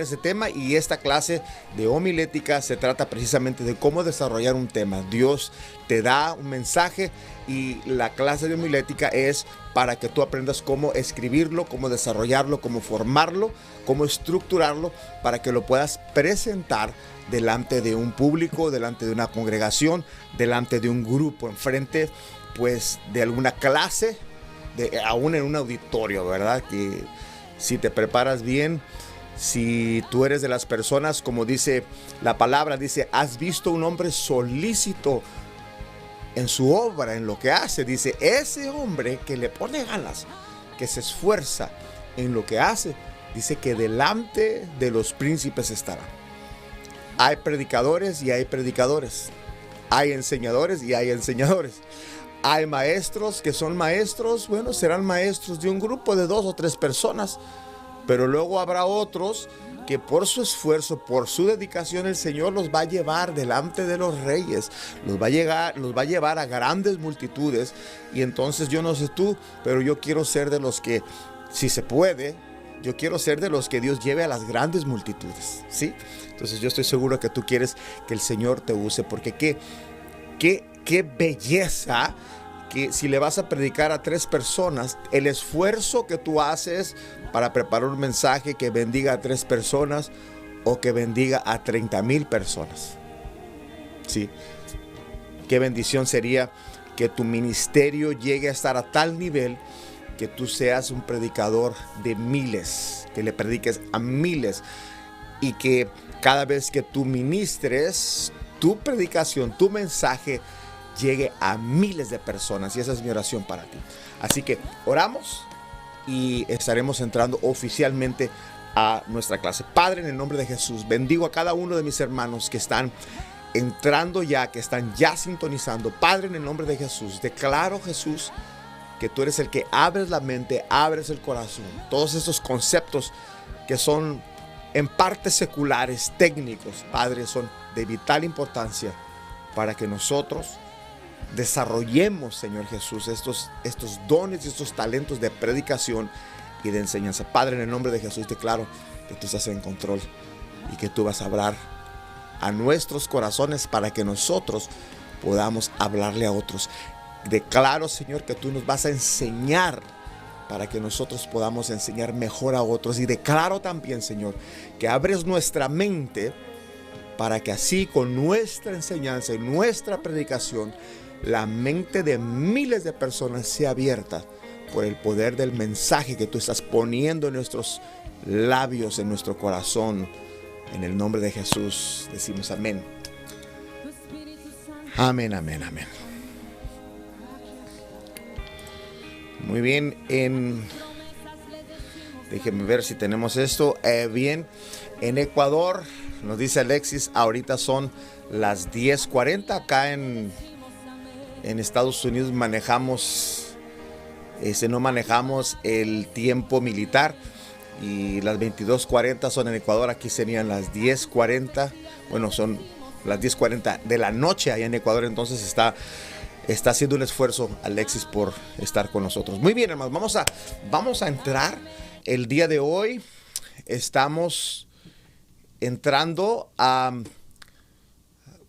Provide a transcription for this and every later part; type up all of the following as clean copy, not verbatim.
ese tema, y esta clase de homilética se trata precisamente de cómo desarrollar un tema. Dios te da un mensaje y la clase de homilética es para que tú aprendas cómo escribirlo, cómo desarrollarlo, cómo formarlo, cómo estructurarlo para que lo puedas presentar delante de un público, delante de una congregación, delante de un grupo, enfrente pues de alguna clase, aún en un auditorio, ¿verdad? Que si te preparas bien, si tú eres de las personas, como dice la palabra, dice, has visto un hombre solícito en su obra, en lo que hace. Dice, ese hombre que le pone ganas, que se esfuerza en lo que hace, dice que delante de los príncipes estará. Hay predicadores y hay predicadores. Hay enseñadores y hay enseñadores. Hay maestros que son maestros, bueno, serán maestros de un grupo de 2 o 3 personas. Pero luego habrá otros que por su esfuerzo, por su dedicación, el Señor los va a llevar delante de los reyes, los va a llevar a grandes multitudes. Y entonces yo no sé tú, pero yo quiero ser de los que, si se puede, yo quiero ser de los que Dios lleve a las grandes multitudes, ¿sí? Entonces yo estoy seguro que tú quieres que el Señor te use, porque qué belleza que si le vas a predicar a 3 personas, el esfuerzo que tú haces para preparar un mensaje que bendiga a 3 personas o que bendiga a 30,000 personas. Sí. Qué bendición sería que tu ministerio llegue a estar a tal nivel que tú seas un predicador de miles, que le prediques a miles y que cada vez que tú ministres, tu predicación, tu mensaje llegue a miles de personas, y esa es mi oración para ti. Así que oramos y estaremos entrando oficialmente a nuestra clase. Padre, en el nombre de Jesús, bendigo a cada uno de mis hermanos que están entrando ya, que están ya sintonizando. Padre, en el nombre de Jesús, declaro, Jesús, que tú eres el que abres la mente, abres el corazón. Todos estos conceptos que son en parte seculares, técnicos, Padre, son de vital importancia para que nosotros desarrollemos, Señor Jesús, estos dones y estos talentos de predicación y de enseñanza. Padre, en el nombre de Jesús declaro que tú estás en control y que tú vas a hablar a nuestros corazones para que nosotros podamos hablarle a otros. Declaro, Señor, que tú nos vas a enseñar para que nosotros podamos enseñar mejor a otros. Y declaro también, Señor, que abres nuestra mente para que así con nuestra enseñanza y nuestra predicación la mente de miles de personas sea abierta por el poder del mensaje que tú estás poniendo en nuestros labios, en nuestro corazón. En el nombre de Jesús decimos amén. Amén, amén, amén. Muy bien, déjenme ver si tenemos esto. Bien, en Ecuador, nos dice Alexis, ahorita son las 10:40. Acá en Estados Unidos no manejamos el tiempo militar, y las 22:40 son en Ecuador. Aquí serían las 10:40. Bueno, son las 10:40 de la noche allá en Ecuador. Entonces está haciendo un esfuerzo Alexis por estar con nosotros. Muy bien, hermanos, vamos a entrar el día de hoy. Estamos entrando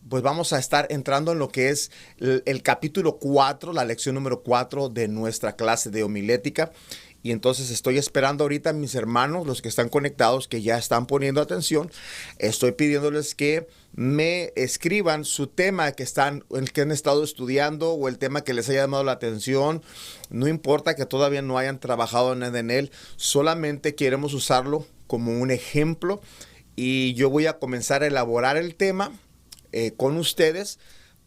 pues vamos a estar entrando en lo que es el capítulo 4, la lección número 4 de nuestra clase de homilética. Y entonces estoy esperando ahorita a mis hermanos, los que están conectados, que ya están poniendo atención. Estoy pidiéndoles que me escriban su tema el que han estado estudiando, o el tema que les haya llamado la atención. No importa que todavía no hayan trabajado nada en él, solamente queremos usarlo como un ejemplo. Y yo voy a comenzar a elaborar el tema con ustedes,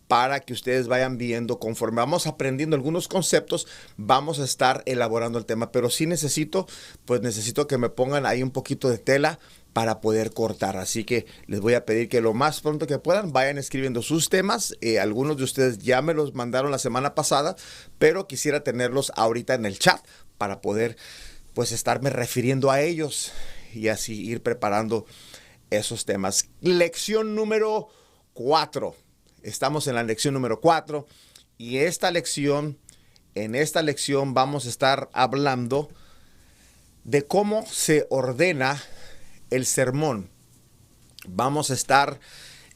para que ustedes vayan viendo, conforme vamos aprendiendo algunos conceptos, vamos a estar elaborando el tema. Pero sí necesito que me pongan ahí un poquito de tela para poder cortar. Así que les voy a pedir que lo más pronto que puedan vayan escribiendo sus temas. Algunos de ustedes ya me los mandaron la semana pasada, pero quisiera tenerlos ahorita en el chat para poder pues estarme refiriendo a ellos y así ir preparando esos temas. Lección número 4. Estamos en la lección número 4, y en esta lección vamos a estar hablando de cómo se ordena el sermón. Vamos a estar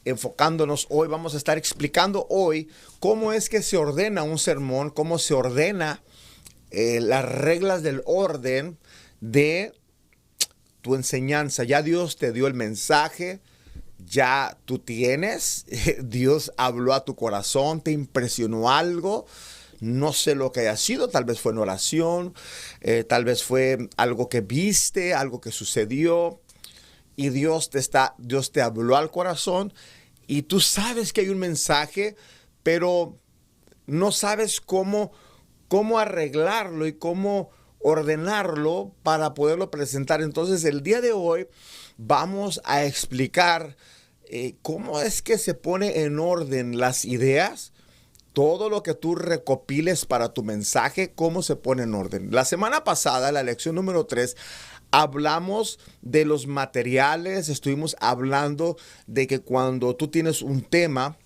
enfocándonos hoy, vamos a estar explicando hoy cómo es que se ordena un sermón, cómo se ordena las reglas del orden de tu enseñanza. Ya Dios te dio el mensaje, ya tú tienes, Dios habló a tu corazón, te impresionó algo. No sé lo que haya sido, tal vez fue en oración, tal vez fue algo que viste, algo que sucedió, y Dios te habló al corazón, y tú sabes que hay un mensaje, pero no sabes cómo arreglarlo y cómo ordenarlo para poderlo presentar. Entonces, el día de hoy vamos a explicar cómo es que se pone en orden las ideas, todo lo que tú recopiles para tu mensaje, cómo se pone en orden. La semana pasada, la lección número 3, hablamos de los materiales, estuvimos hablando de que cuando tú tienes un tema,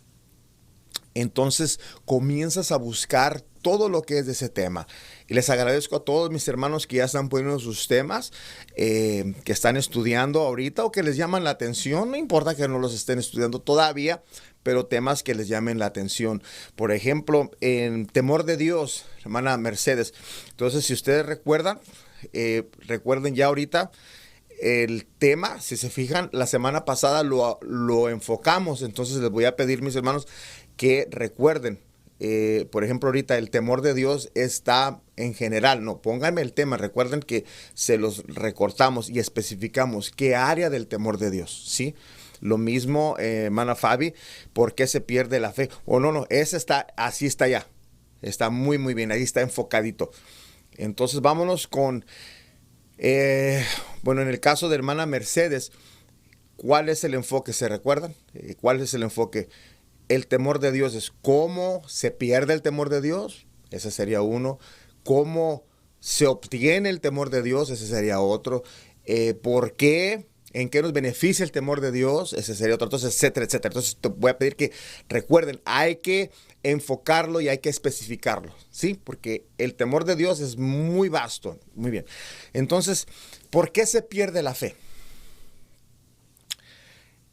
entonces comienzas a buscar todo lo que es de ese tema. Y les agradezco a todos mis hermanos que ya están poniendo sus temas, que están estudiando ahorita o que les llaman la atención. No importa que no los estén estudiando todavía, pero temas que les llamen la atención. Por ejemplo, en temor de Dios, hermana Mercedes. Entonces, si ustedes recuerdan, recuerden ya ahorita el tema, si se fijan, la semana pasada lo enfocamos. Entonces les voy a pedir, mis hermanos, que recuerden. Por ejemplo, ahorita el temor de Dios está en general. No, pónganme el tema. Recuerden que se los recortamos y especificamos qué área del temor de Dios, ¿sí? Lo mismo, hermana Fabi, ¿por qué se pierde la fe? No, ese está, así está ya. Está muy, muy bien, ahí está enfocadito. Entonces, vámonos con, en el caso de hermana Mercedes, ¿cuál es el enfoque? ¿Se recuerdan? ¿Cuál es el enfoque? El temor de Dios es cómo se pierde el temor de Dios. Ese sería uno. ¿Cómo se obtiene el temor de Dios? Ese sería otro. ¿Por qué? ¿En qué nos beneficia el temor de Dios? Ese sería otro. Entonces, etcétera, etcétera. Entonces, te voy a pedir que recuerden, hay que enfocarlo y hay que especificarlo, ¿sí? Porque el temor de Dios es muy vasto. Muy bien. Entonces, ¿por qué se pierde la fe?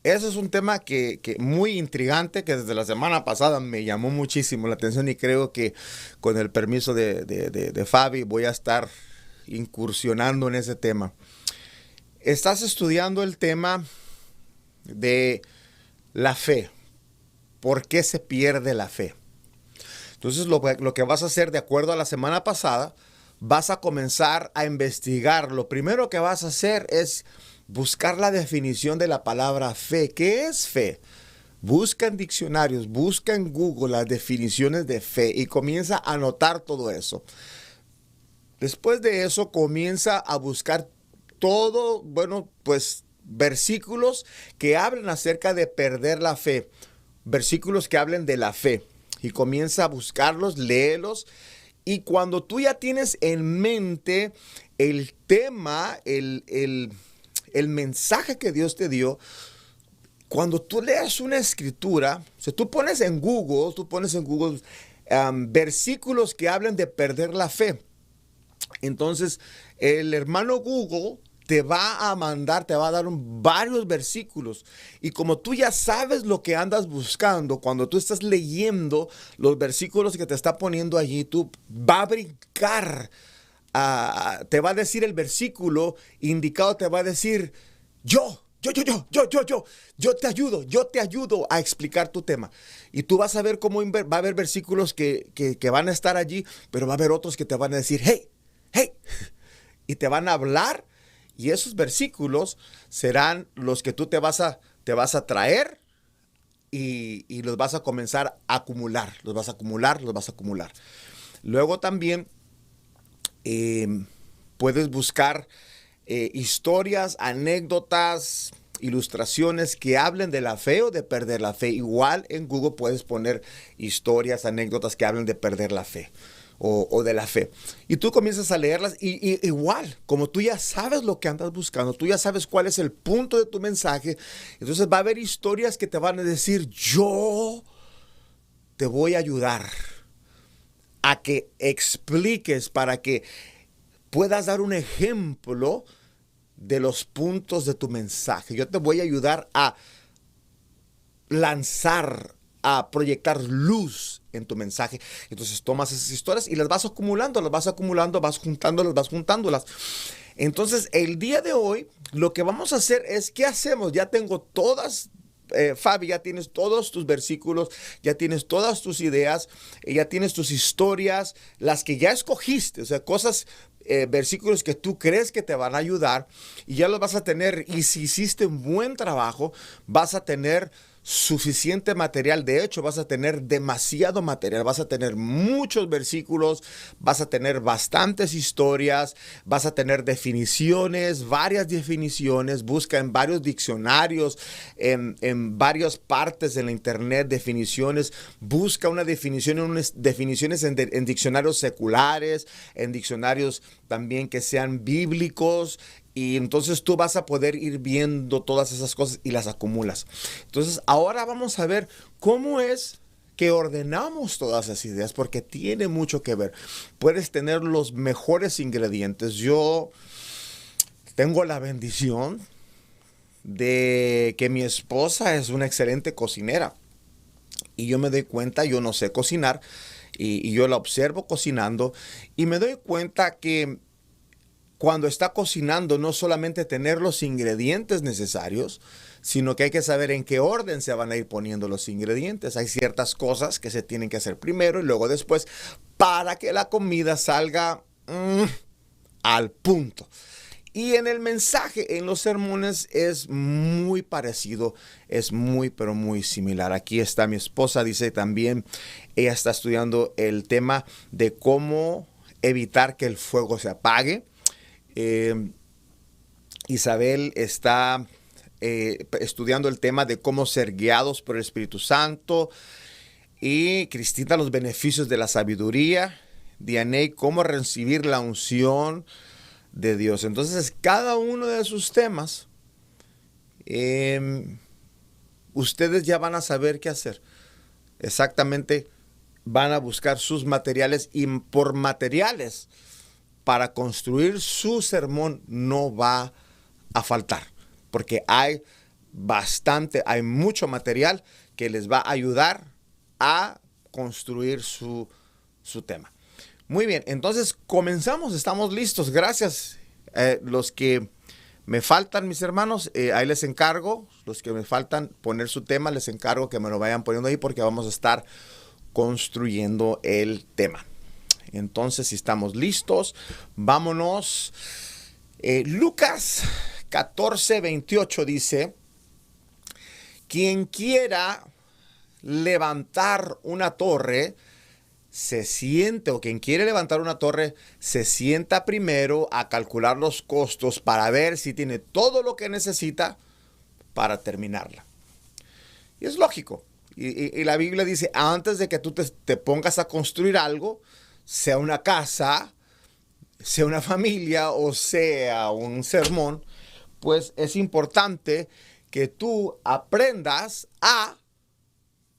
Ese es un tema que muy intrigante, que desde la semana pasada me llamó muchísimo la atención, y creo que con el permiso de Fabi voy a estar incursionando en ese tema. Estás estudiando el tema de la fe. ¿Por qué se pierde la fe? Entonces lo que vas a hacer, de acuerdo a la semana pasada, vas a comenzar a investigar. Lo primero que vas a hacer es buscar la definición de la palabra fe. ¿Qué es fe? Busca en diccionarios, busca en Google las definiciones de fe y comienza a anotar todo eso. Después de eso, comienza a buscar todo, versículos que hablen acerca de perder la fe. Versículos que hablen de la fe. Y comienza a buscarlos, léelos. Y cuando tú ya tienes en mente el tema, el mensaje que Dios te dio, cuando tú leas una escritura, o sea, tú pones en Google versículos que hablan de perder la fe. Entonces, el hermano Google te va a dar varios versículos. Y como tú ya sabes lo que andas buscando, cuando tú estás leyendo los versículos que te está poniendo allí, tú va a brincar. Te va a decir el versículo indicado, te va a decir, yo te ayudo a explicar tu tema. Y tú vas a ver cómo va a haber versículos que van a estar allí, pero va a haber otros que te van a decir, hey, y te van a hablar, y esos versículos serán los que tú te vas a traer y los vas a comenzar a acumular, los vas a acumular. Luego también puedes buscar historias, anécdotas, ilustraciones que hablen de la fe o de perder la fe. Igual en Google puedes poner historias, anécdotas que hablen de perder la fe o de la fe. Y tú comienzas a leerlas y igual, como tú ya sabes lo que andas buscando, tú ya sabes cuál es el punto de tu mensaje, entonces va a haber historias que te van a decir, yo te voy a ayudar a que expliques, para que puedas dar un ejemplo de los puntos de tu mensaje. Yo te voy a ayudar a lanzar, a proyectar luz en tu mensaje. Entonces tomas esas historias y las vas acumulando, vas juntándolas. Entonces el día de hoy lo que vamos a hacer es, ¿qué hacemos? Ya tengo todas, Fabi, ya tienes todos tus versículos, ya tienes todas tus ideas, ya tienes tus historias, las que ya escogiste, o sea, cosas, versículos que tú crees que te van a ayudar, y ya los vas a tener. Y si hiciste un buen trabajo, vas a tener suficiente material. De hecho, vas a tener demasiado material, vas a tener muchos versículos, vas a tener bastantes historias, vas a tener definiciones, varias definiciones. Busca en varios diccionarios, en varias partes de la internet, definiciones. Busca una definición, unas definiciones en diccionarios seculares, en diccionarios también que sean bíblicos. Y entonces tú vas a poder ir viendo todas esas cosas y las acumulas. Entonces ahora vamos a ver cómo es que ordenamos todas esas ideas, porque tiene mucho que ver. Puedes tener los mejores ingredientes. Yo tengo la bendición de que mi esposa es una excelente cocinera. Y yo me doy cuenta, yo no sé cocinar, y yo la observo cocinando, y me doy cuenta que cuando está cocinando, no solamente tener los ingredientes necesarios, sino que hay que saber en qué orden se van a ir poniendo los ingredientes. Hay ciertas cosas que se tienen que hacer primero y luego después, para que la comida salga al punto. Y en el mensaje, en los sermones, es muy parecido, es muy, pero muy similar. Aquí está mi esposa, dice también, ella está estudiando el tema de cómo evitar que el fuego se apague. Isabel está estudiando el tema de cómo ser guiados por el Espíritu Santo. Y Cristina, los beneficios de la sabiduría. Dianey, cómo recibir la unción de Dios. Entonces, cada uno de sus temas, ustedes ya van a saber qué hacer. Exactamente, van a buscar sus materiales, y por materiales para construir su sermón no va a faltar, porque hay mucho material que les va a ayudar a construir su tema. Muy bien, entonces comenzamos, estamos listos. Gracias. Los que me faltan, mis hermanos, ahí les encargo, los que me faltan poner su tema, les encargo que me lo vayan poniendo ahí, porque vamos a estar construyendo el tema. Entonces, si estamos listos, vámonos. Lucas 14:28 dice: quien quiera levantar una torre, se sienta primero a calcular los costos para ver si tiene todo lo que necesita para terminarla. Y es lógico. Y la Biblia dice, antes de que tú te pongas a construir algo, sea una casa, sea una familia o sea un sermón, pues es importante que tú aprendas a,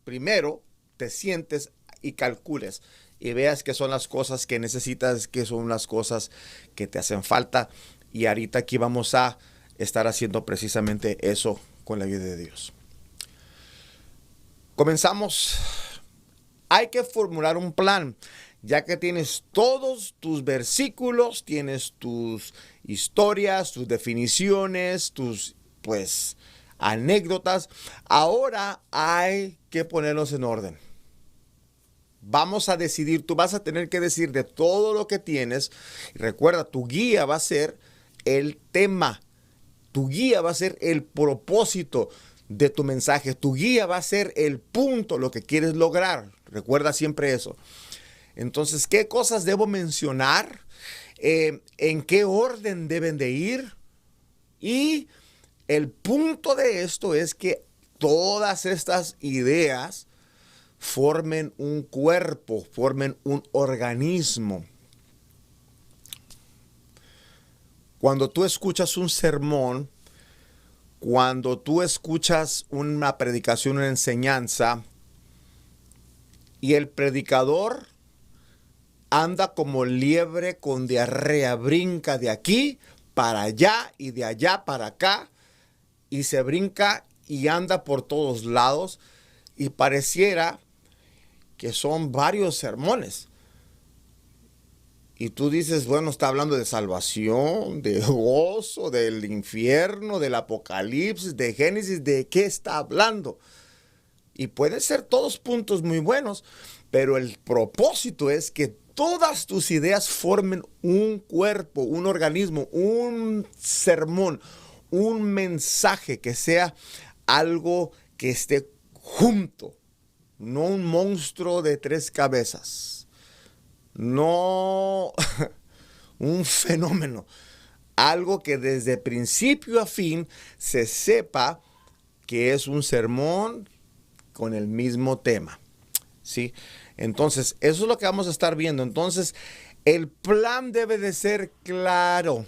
primero, te sientes y calcules y veas qué son las cosas que necesitas, qué son las cosas que te hacen falta. Y ahorita aquí vamos a estar haciendo precisamente eso con la ayuda de Dios. Comenzamos. Hay que formular un plan. Ya que tienes todos tus versículos, tienes tus historias, tus definiciones, tus, pues, anécdotas, ahora hay que ponerlos en orden. Vamos a decidir, tú vas a tener que decir de todo lo que tienes. Recuerda, tu guía va a ser el tema, tu guía va a ser el propósito de tu mensaje, tu guía va a ser el punto, lo que quieres lograr. Recuerda siempre eso. Entonces, ¿qué cosas debo mencionar? ¿En qué orden deben de ir? Y el punto de esto es que todas estas ideas formen un cuerpo, formen un organismo. Cuando tú escuchas un sermón, cuando tú escuchas una predicación, una enseñanza, y el predicador anda como liebre con diarrea, brinca de aquí para allá y de allá para acá y se brinca y anda por todos lados y pareciera que son varios sermones. Y tú dices, bueno, está hablando de salvación, de gozo, del infierno, del apocalipsis, de Génesis, ¿de qué está hablando? Y pueden ser todos puntos muy buenos, pero el propósito es que todas tus ideas formen un cuerpo, un organismo, un sermón, un mensaje que sea algo que esté junto, no un monstruo de 3 cabezas, no un fenómeno, algo que desde principio a fin se sepa que es un sermón con el mismo tema, ¿sí? Entonces, eso es lo que vamos a estar viendo. Entonces, el plan debe de ser claro.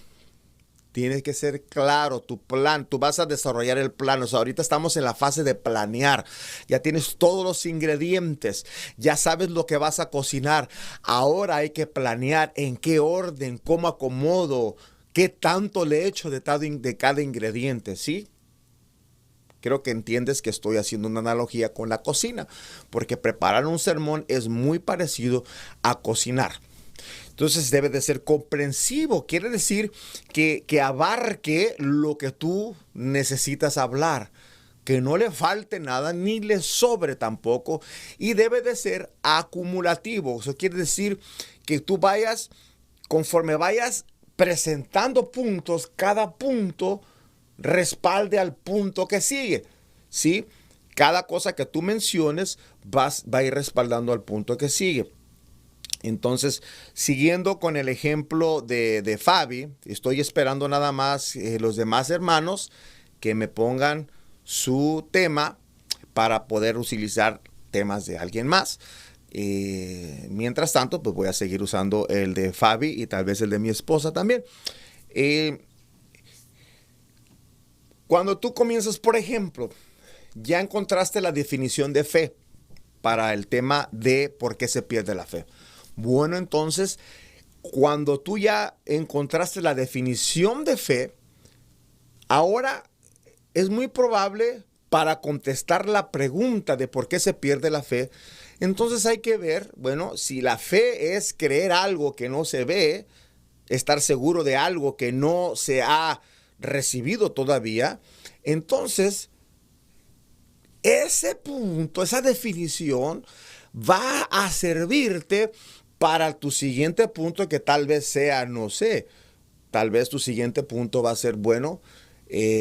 Tiene que ser claro tu plan. Tú vas a desarrollar el plan. O sea, ahorita estamos en la fase de planear. Ya tienes todos los ingredientes. Ya sabes lo que vas a cocinar. Ahora hay que planear en qué orden, cómo acomodo, qué tanto le echo de cada ingrediente, ¿sí? Creo que entiendes que estoy haciendo una analogía con la cocina, porque preparar un sermón es muy parecido a cocinar. Entonces debe de ser comprensivo, quiere decir que abarque lo que tú necesitas hablar, que no le falte nada ni le sobre tampoco, y debe de ser acumulativo. Eso quiere decir que tú vayas, conforme vayas presentando puntos, cada punto respalde al punto que sigue, ¿sí? Cada cosa que tú menciones va a ir respaldando al punto que sigue. Entonces, siguiendo con el ejemplo de Fabi, estoy esperando nada más los demás hermanos que me pongan su tema para poder utilizar temas de alguien más. Mientras tanto, pues voy a seguir usando el de Fabi y tal vez el de mi esposa también. Cuando tú comienzas, por ejemplo, ya encontraste la definición de fe para el tema de por qué se pierde la fe. Bueno, entonces, cuando tú ya encontraste la definición de fe, ahora es muy probable para contestar la pregunta de por qué se pierde la fe. Entonces hay que ver, bueno, si la fe es creer algo que no se ve, estar seguro de algo que no se ha recibido todavía, entonces ese punto, esa definición va a servirte para tu siguiente punto, que tal vez sea, no sé, tal vez tu siguiente punto va a ser, bueno,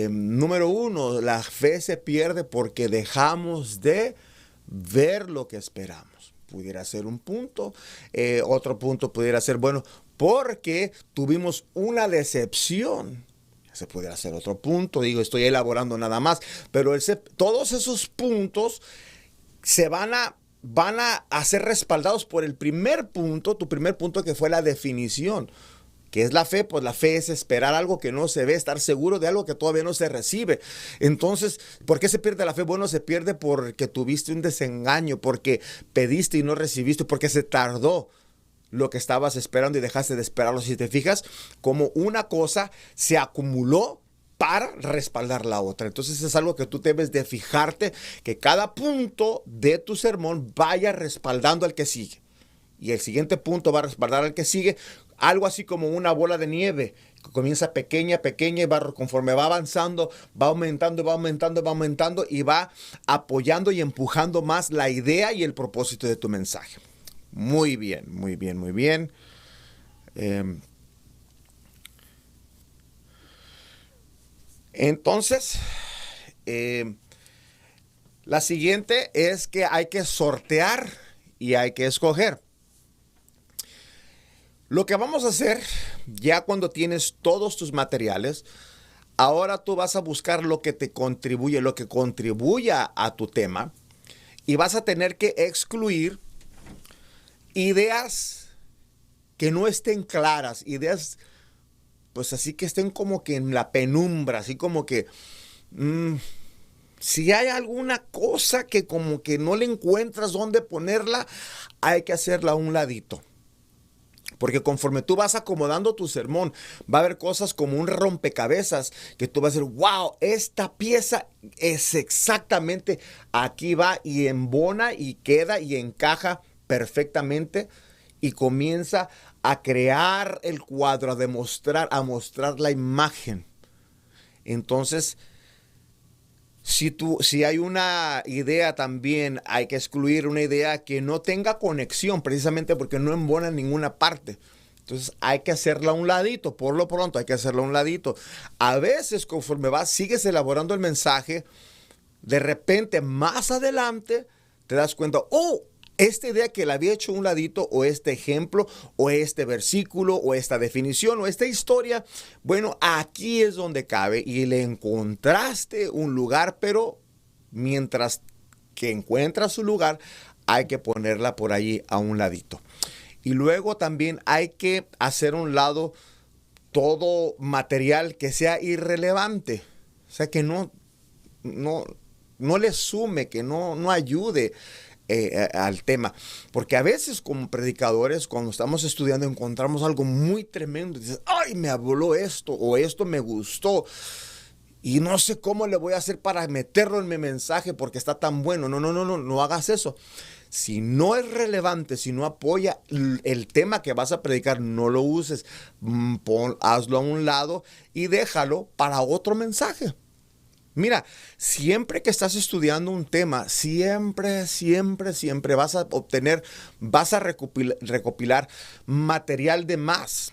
número 1, la fe se pierde porque dejamos de ver lo que esperamos. Pudiera ser un punto. Otro punto pudiera ser, bueno, porque tuvimos una decepción. Ese pudiera ser otro punto. Digo, estoy elaborando nada más. Pero todos esos puntos se van a ser respaldados por el primer punto, tu primer punto, que fue la definición. ¿Qué es la fe? Pues la fe es esperar algo que no se ve, estar seguro de algo que todavía no se recibe. Entonces, ¿por qué se pierde la fe? Bueno, se pierde porque tuviste un desengaño, porque pediste y no recibiste, porque se tardó lo que estabas esperando y dejaste de esperarlo. Si te fijas, como una cosa se acumuló para respaldar la otra. Entonces es algo que tú debes de fijarte, que cada punto de tu sermón vaya respaldando al que sigue. Y el siguiente punto va a respaldar al que sigue. Algo así como una bola de nieve, que comienza pequeña, pequeña, y conforme va avanzando, va aumentando, va aumentando, va aumentando, y va apoyando y empujando más la idea y el propósito de tu mensaje. Muy bien, muy bien, muy bien. Entonces, la siguiente es que hay que sortear y hay que escoger. Lo que vamos a hacer, ya cuando tienes todos tus materiales, ahora tú vas a buscar lo que te contribuye, lo que contribuya a tu tema, y vas a tener que excluir ideas que no estén claras, ideas pues así que estén como que en la penumbra, así como que si hay alguna cosa que como que no le encuentras dónde ponerla, hay que hacerla a un ladito. Porque conforme tú vas acomodando tu sermón, va a haber cosas como un rompecabezas que tú vas a decir, wow, esta pieza es exactamente, aquí va y embona y queda y encaja perfectamente y comienza a crear el cuadro, a mostrar la imagen. Entonces, si hay una idea también, hay que excluir una idea que no tenga conexión, precisamente porque no embona en ninguna parte. Entonces hay que hacerla a un ladito, por lo pronto hay que hacerla a un ladito. A veces conforme sigues elaborando el mensaje, de repente más adelante te das cuenta, oh, esta idea que la había hecho a un ladito, o este ejemplo, o este versículo, o esta definición, o esta historia, bueno, aquí es donde cabe y le encontraste un lugar, pero mientras que encuentras su lugar, hay que ponerla por allí a un ladito. Y luego también hay que hacer a un lado todo material que sea irrelevante, o sea, que no le sume, que no ayude al tema. Porque a veces como predicadores, cuando estamos estudiando, encontramos algo muy tremendo. Y dices, ay, me habló esto, o esto me gustó. Y no sé cómo le voy a hacer para meterlo en mi mensaje porque está tan bueno. No hagas eso. Si no es relevante, si no apoya el tema que vas a predicar, no lo uses. Hazlo a un lado y déjalo para otro mensaje. Mira, siempre que estás estudiando un tema, siempre vas a recopilar material de más.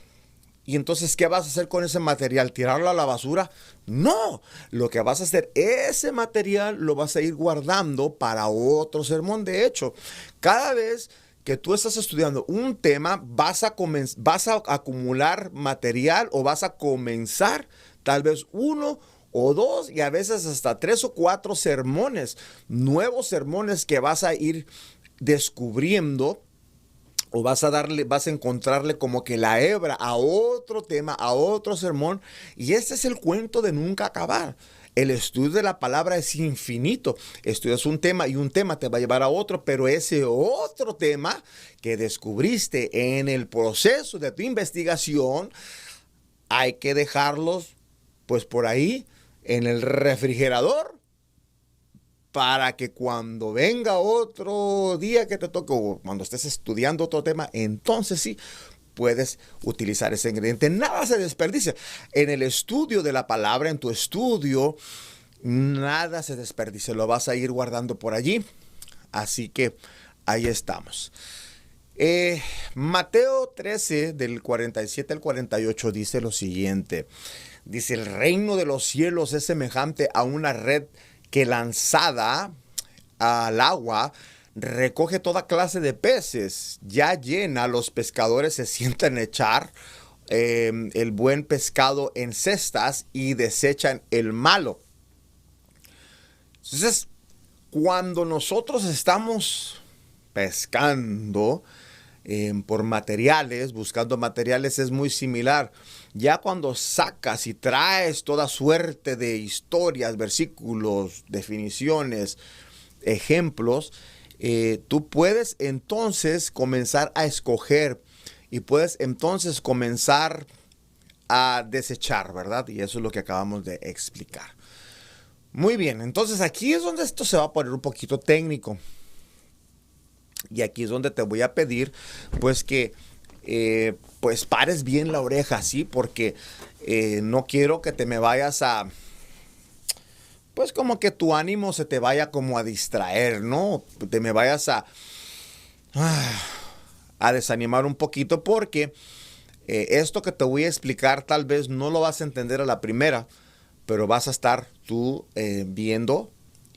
Y entonces, ¿qué vas a hacer con ese material? ¿Tirarlo a la basura? No, lo que vas a hacer, ese material lo vas a ir guardando para otro sermón. De hecho, cada vez que tú estás estudiando un tema, vas a acumular material, o vas a comenzar tal vez uno o dos, y a veces hasta 3 o 4 sermones, nuevos sermones que vas a ir descubriendo, o vas a encontrarle como que la hebra a otro tema, a otro sermón. Y este es el cuento de nunca acabar. El estudio de la palabra es infinito. Estudias un tema y un tema te va a llevar a otro, pero ese otro tema que descubriste en el proceso de tu investigación, hay que dejarlos pues por ahí en el refrigerador, para que cuando venga otro día que te toque, o cuando estés estudiando otro tema, entonces sí puedes utilizar ese ingrediente. Nada se desperdicia. En el estudio de la palabra, en tu estudio, nada se desperdicia. Lo vas a ir guardando por allí. Así que ahí estamos. Mateo 13, del 47 al 48, dice lo siguiente. Dice, el reino de los cielos es semejante a una red que, lanzada al agua, recoge toda clase de peces. Ya llena, los pescadores se sientan a echar el buen pescado en cestas y desechan el malo. Entonces, cuando nosotros estamos pescando por materiales, buscando materiales, es muy similar. Ya cuando sacas y traes toda suerte de historias, versículos, definiciones, ejemplos, tú puedes entonces comenzar a escoger y puedes entonces comenzar a desechar, ¿verdad? Y eso es lo que acabamos de explicar. Muy bien, entonces aquí es donde esto se va a poner un poquito técnico. Y aquí es donde te voy a pedir pues que pues pares bien la oreja, ¿sí? Porque no quiero que te me vayas a, pues como que tu ánimo se te vaya como a distraer, ¿no? Te me vayas a desanimar un poquito, porque esto que te voy a explicar tal vez no lo vas a entender a la primera, pero vas a estar tú viendo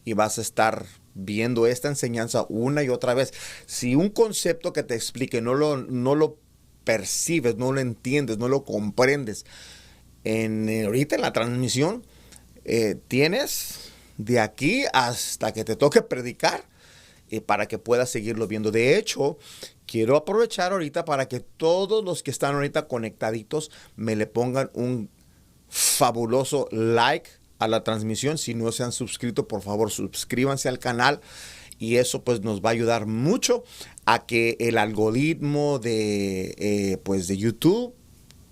y vas a estar viendo esta enseñanza una y otra vez. Si un concepto que te explique no lo percibes, no lo entiendes, no lo comprendes, ahorita en la transmisión, tienes de aquí hasta que te toque predicar para que puedas seguirlo viendo. De hecho, quiero aprovechar ahorita para que todos los que están ahorita conectaditos me le pongan un fabuloso like a la transmisión. Si no se han suscrito, por favor suscríbanse al canal y eso pues nos va a ayudar mucho a que el algoritmo pues de YouTube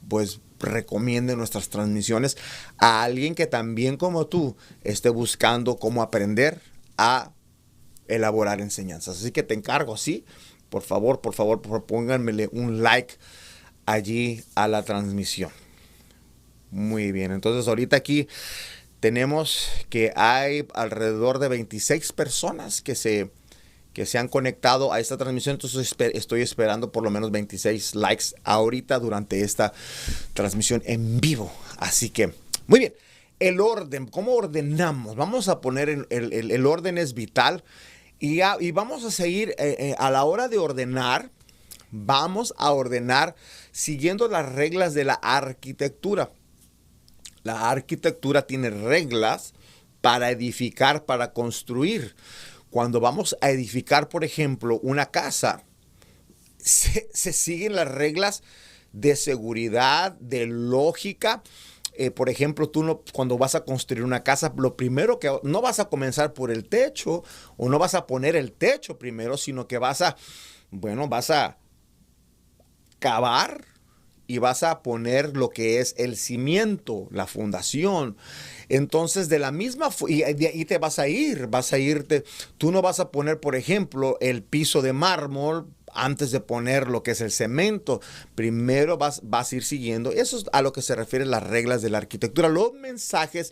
pues recomiende nuestras transmisiones a alguien que también como tú esté buscando cómo aprender a elaborar enseñanzas. Así que te encargo, ¿sí? Por favor, pónganmele un like allí a la transmisión. Muy bien, entonces ahorita aquí tenemos que hay alrededor de 26 personas que se han conectado a esta transmisión. Entonces estoy esperando por lo menos 26 likes ahorita durante esta transmisión en vivo. Así que, muy bien. El orden, ¿cómo ordenamos? Vamos a poner el orden es vital. Y vamos a seguir a la hora de ordenar. Vamos a ordenar siguiendo las reglas de la arquitectura. La arquitectura tiene reglas para edificar, para construir. Cuando vamos a edificar, por ejemplo, una casa, se siguen las reglas de seguridad, de lógica. Por ejemplo, cuando vas a construir una casa, lo primero que no vas a comenzar por el techo o no vas a poner el techo primero, sino que vas a cavar y vas a poner lo que es el cimiento, la fundación. Entonces, de la misma y de ahí te vas a irte. Tú no vas a poner, por ejemplo, el piso de mármol antes de poner lo que es el cemento. Primero vas a ir siguiendo. Eso es a lo que se refiere las reglas de la arquitectura. Los mensajes,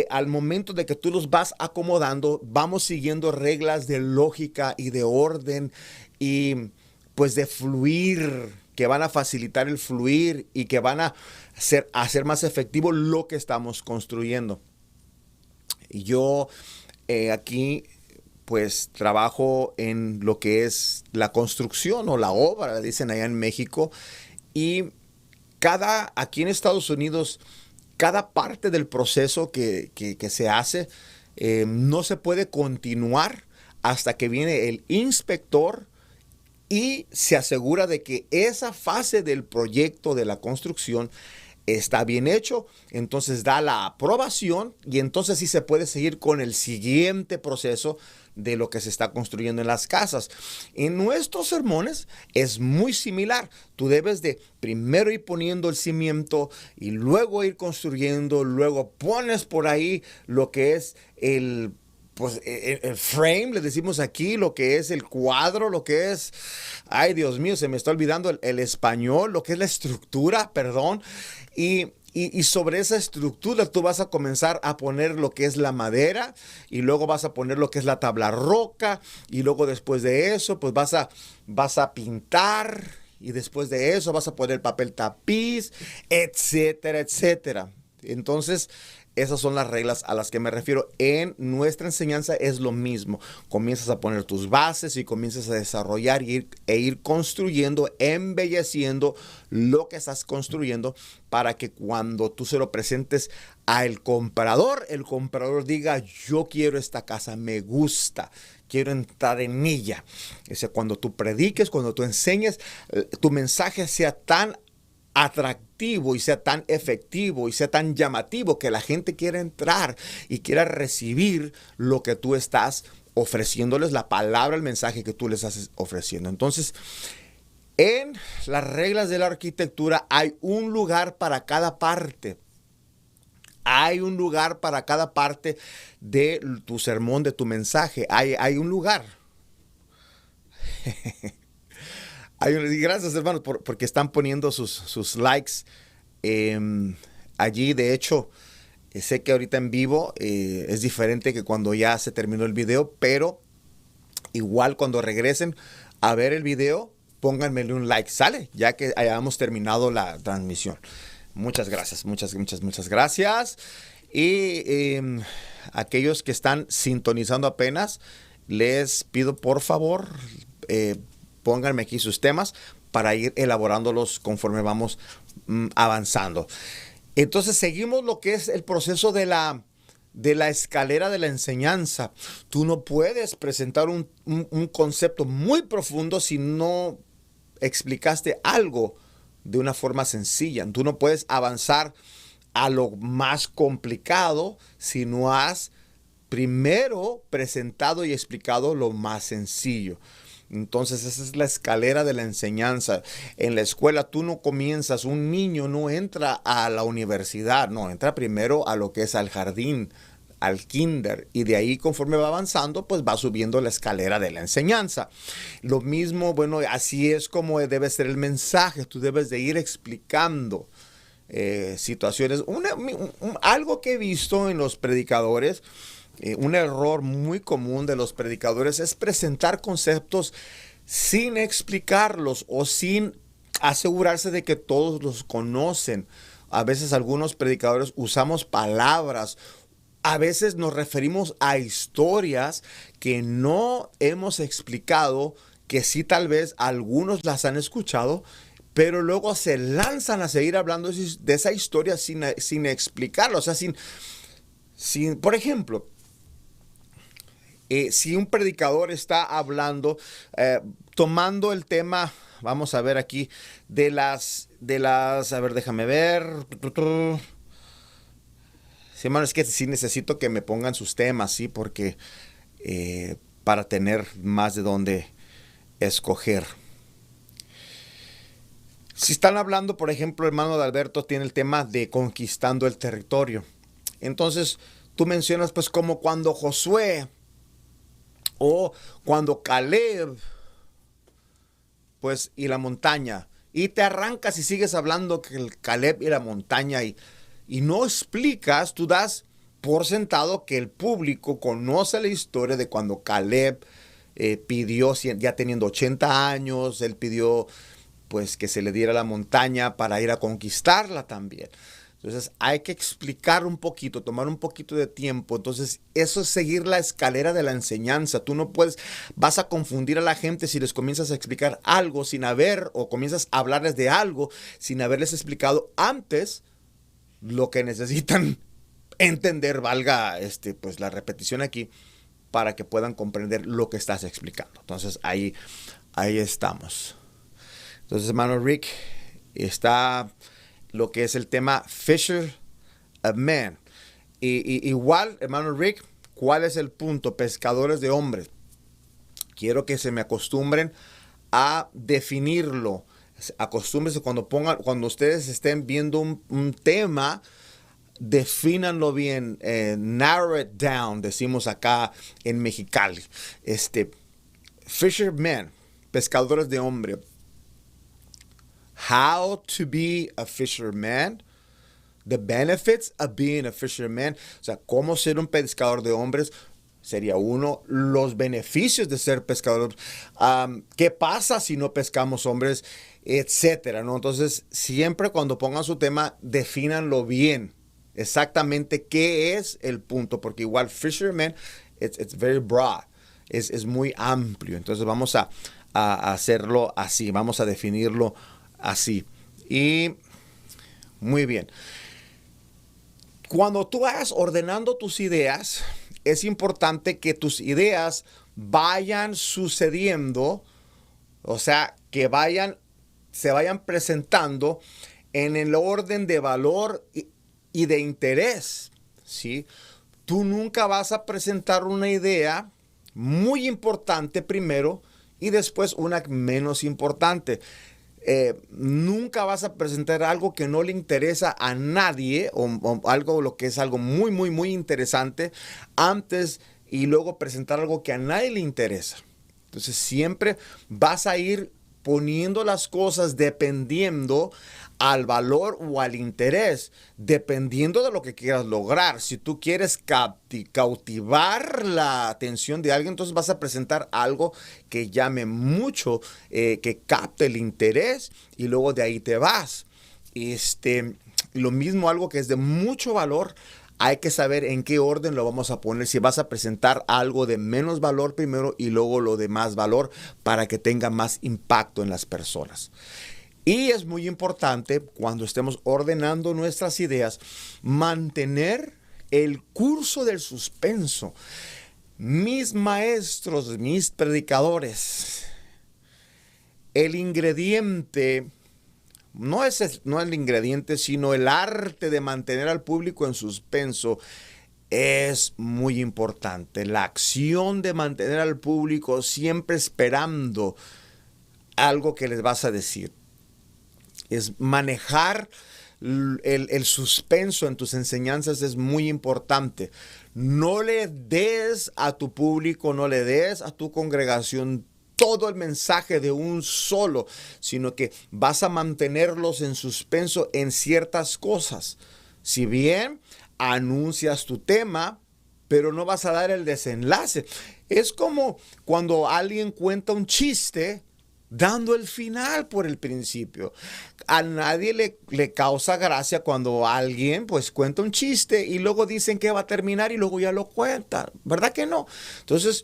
al momento de que tú los vas acomodando, vamos siguiendo reglas de lógica y de orden y pues de fluir, que van a facilitar el fluir y que van a hacer más efectivo lo que estamos construyendo. Y yo aquí pues trabajo en lo que es la construcción o la obra, dicen allá en México, y aquí en Estados Unidos, cada parte del proceso que se hace no se puede continuar hasta que viene el inspector y se asegura de que esa fase del proyecto de la construcción está bien hecho. Entonces da la aprobación y entonces sí se puede seguir con el siguiente proceso de lo que se está construyendo en las casas. En nuestros sermones es muy similar. Tú debes de primero ir poniendo el cimiento y luego ir construyendo, luego pones por ahí lo que es el frame, le decimos aquí, lo que es el cuadro, lo que es, ay Dios mío, se me está olvidando el español, lo que es la estructura, perdón, y sobre esa estructura tú vas a comenzar a poner lo que es la madera y luego vas a poner lo que es la tabla roca y luego después de eso pues vas a pintar y después de eso vas a poner papel tapiz, etcétera, etcétera. Entonces, esas son las reglas a las que me refiero. En nuestra enseñanza es lo mismo. Comienzas a poner tus bases y comienzas a desarrollar e ir construyendo, embelleciendo lo que estás construyendo para que cuando tú se lo presentes al comprador, el comprador diga, yo quiero esta casa, me gusta, quiero entrar en ella. O sea, cuando tú prediques, cuando tú enseñes, tu mensaje sea tan atractivo y sea tan efectivo y sea tan llamativo que la gente quiera entrar y quiera recibir lo que tú estás ofreciéndoles, la palabra, el mensaje que tú les estás ofreciendo. Entonces, en las reglas de la arquitectura hay un lugar para cada parte. Hay un lugar para cada parte de tu sermón, de tu mensaje. Hay un lugar. Gracias, hermanos, porque están poniendo sus likes allí. De hecho, sé que ahorita en vivo es diferente que cuando ya se terminó el video, pero igual cuando regresen a ver el video, pónganmele un like, ¿sale? Ya que hayamos terminado la transmisión. Muchas gracias, muchas gracias. Y aquellos que están sintonizando apenas, les pido por favor, pónganme aquí sus temas para ir elaborándolos conforme vamos avanzando. Entonces seguimos lo que es el proceso de la escalera de la enseñanza. Tú no puedes presentar un concepto muy profundo si no explicaste algo de una forma sencilla. Tú no puedes avanzar a lo más complicado si no has primero presentado y explicado lo más sencillo. Entonces esa es la escalera de la enseñanza. En la escuela tú no comienzas, un niño no entra a la universidad, no, entra primero a lo que es al jardín, al kinder, y de ahí conforme va avanzando pues va subiendo la escalera de la enseñanza. Lo mismo, bueno, así es como debe ser el mensaje. Tú debes de ir explicando situaciones. Algo que he visto en los predicadores, un error muy común de los predicadores es presentar conceptos sin explicarlos o sin asegurarse de que todos los conocen. A veces algunos predicadores usamos palabras, a veces nos referimos a historias que no hemos explicado, que sí tal vez algunos las han escuchado, pero luego se lanzan a seguir hablando de esa historia sin explicarlo. O sea, por ejemplo, si un predicador está hablando, tomando el tema, vamos a ver aquí, a ver, déjame ver. Sí, hermano, es que sí necesito que me pongan sus temas, sí, porque para tener más de dónde escoger. Si están hablando, por ejemplo, hermano Adalberto tiene el tema de conquistando el territorio. Entonces, tú mencionas pues como cuando Josué o cuando Caleb, pues, y la montaña, y te arrancas y sigues hablando que el Caleb y la montaña, y no explicas, tú das por sentado que el público conoce la historia de cuando Caleb pidió, ya teniendo 80 años, él pidió pues que se le diera la montaña para ir a conquistarla también. Entonces hay que explicar un poquito, tomar un poquito de tiempo. Entonces eso es seguir la escalera de la enseñanza. Tú no puedes, vas a confundir a la gente si les comienzas a explicar algo sin haber, o comienzas a hablarles de algo sin haberles explicado antes lo que necesitan entender, valga pues la repetición aquí, para que puedan comprender lo que estás explicando. Entonces ahí estamos. Entonces, hermano Rick, está lo que es el tema Fisher of Men. Y igual, hermano Rick, ¿cuál es el punto? Pescadores de hombres. Quiero que se me acostumbren a definirlo. Acostúmbrense cuando ustedes estén viendo un tema, defínanlo bien, narrow it down, decimos acá en Mexicali. Fishermen, pescadores de hombre. How to be a fisherman. The benefits of being a fisherman. O sea, cómo ser un pescador de hombres. Sería uno, los beneficios de ser pescador. ¿Qué pasa si no pescamos hombres? Etcétera, ¿no? Entonces, siempre cuando pongan su tema, defínanlo bien. Exactamente qué es el punto. Porque igual fisherman, it's very broad. Es muy amplio. Entonces, vamos a hacerlo así. Vamos a definirlo así. Y muy bien. Cuando tú vayas ordenando tus ideas, es importante que tus ideas vayan sucediendo, o sea, que se vayan presentando en el orden de valor y de interés, ¿sí? Tú nunca vas a presentar una idea muy importante primero y después una menos importante. Nunca vas a presentar algo que no le interesa a nadie o algo lo que es algo muy, muy, muy interesante antes y luego presentar algo que a nadie le interesa. Entonces siempre vas a ir poniendo las cosas dependiendo al valor o al interés, dependiendo de lo que quieras lograr. Si tú quieres cautivar la atención de alguien, entonces vas a presentar algo que llame mucho, que capte el interés y luego de ahí te vas. Lo mismo, algo que es de mucho valor, hay que saber en qué orden lo vamos a poner. Si vas a presentar algo de menos valor primero y luego lo de más valor para que tenga más impacto en las personas. Y es muy importante cuando estemos ordenando nuestras ideas, mantener el curso del suspenso. Mis maestros, mis predicadores, el ingrediente, no es el ingrediente, sino el arte de mantener al público en suspenso, es muy importante. La acción de mantener al público siempre esperando algo que les vas a decir. Es manejar el suspenso en tus enseñanzas es muy importante. No le des a tu público, no le des a tu congregación todo el mensaje de un solo, sino que vas a mantenerlos en suspenso en ciertas cosas. Si bien anuncias tu tema, pero no vas a dar el desenlace. Es como cuando alguien cuenta un chiste dando el final por el principio. A nadie le causa gracia cuando alguien pues cuenta un chiste y luego dicen que va a terminar y luego ya lo cuenta. ¿Verdad que no? Entonces,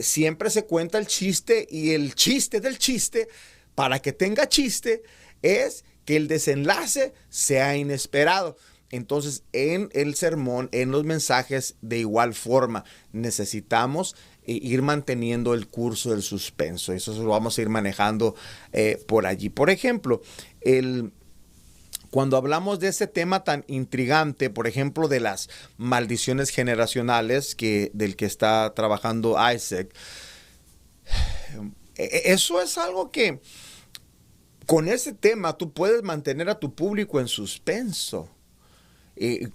siempre se cuenta el chiste y el chiste del chiste, para que tenga chiste, es que el desenlace sea inesperado. Entonces, en el sermón, en los mensajes, de igual forma, necesitamos ir manteniendo el curso del suspenso. Eso lo vamos a ir manejando por allí. Por ejemplo, cuando hablamos de ese tema tan intrigante, por ejemplo, de las maldiciones generacionales del que está trabajando Isaac, eso es algo que con ese tema tú puedes mantener a tu público en suspenso.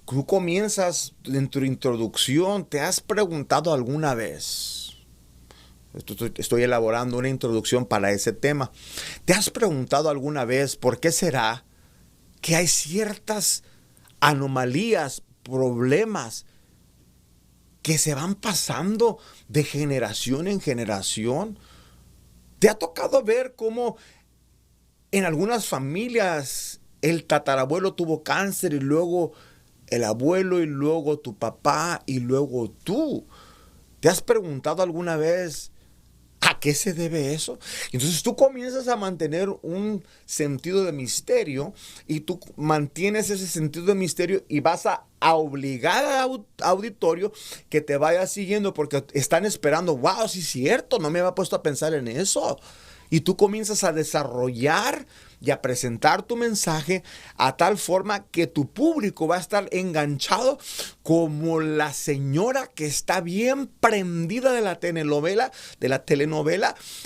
Tú comienzas en tu introducción, ¿te has preguntado alguna vez? Estoy elaborando una introducción para ese tema. ¿Te has preguntado alguna vez por qué será que hay ciertas anomalías, problemas que se van pasando de generación en generación? ¿Te ha tocado ver cómo en algunas familias el tatarabuelo tuvo cáncer y luego el abuelo y luego tu papá y luego tú? ¿Te has preguntado alguna vez a qué se debe eso? Entonces tú comienzas a mantener un sentido de misterio y tú mantienes ese sentido de misterio y vas a obligar al auditorio que te vaya siguiendo porque están esperando, wow, sí es cierto, no me había puesto a pensar en eso. Y tú comienzas a desarrollar y a presentar tu mensaje a tal forma que tu público va a estar enganchado como la señora que está bien prendida de la telenovela,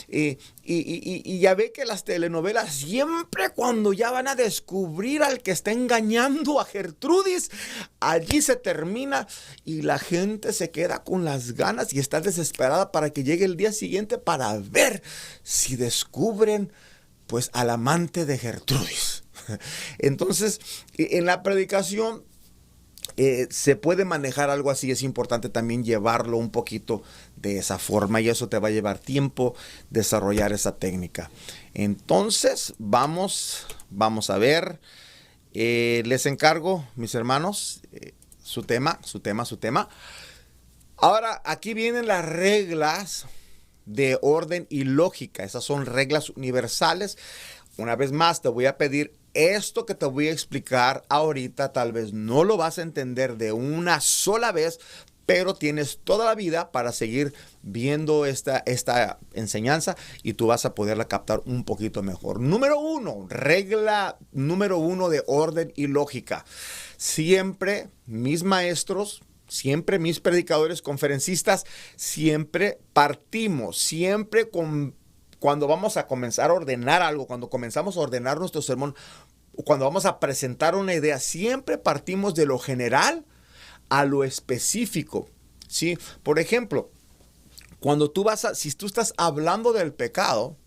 y ya ve que las telenovelas siempre cuando ya van a descubrir al que está engañando a Gertrudis, allí se termina y la gente se queda con las ganas y está desesperada para que llegue el día siguiente para ver si descubren pues al amante de Gertrudis. Entonces, en la predicación se puede manejar algo así. Es importante también llevarlo un poquito de esa forma y eso te va a llevar tiempo desarrollar esa técnica. Entonces, vamos a ver. Les encargo, mis hermanos, su tema. Ahora, aquí vienen las reglas de orden y lógica. Esas son reglas universales. Una vez más, te voy a pedir esto que te voy a explicar ahorita. Tal vez no lo vas a entender de una sola vez, pero tienes toda la vida para seguir viendo esta enseñanza y tú vas a poderla captar un poquito mejor. Regla número uno de orden y lógica. Siempre mis maestros, siempre mis predicadores, conferencistas, siempre partimos, cuando vamos a comenzar a ordenar algo, cuando comenzamos a ordenar nuestro sermón, cuando vamos a presentar una idea, siempre partimos de lo general a lo específico, ¿sí? Por ejemplo, si tú estás hablando del pecado,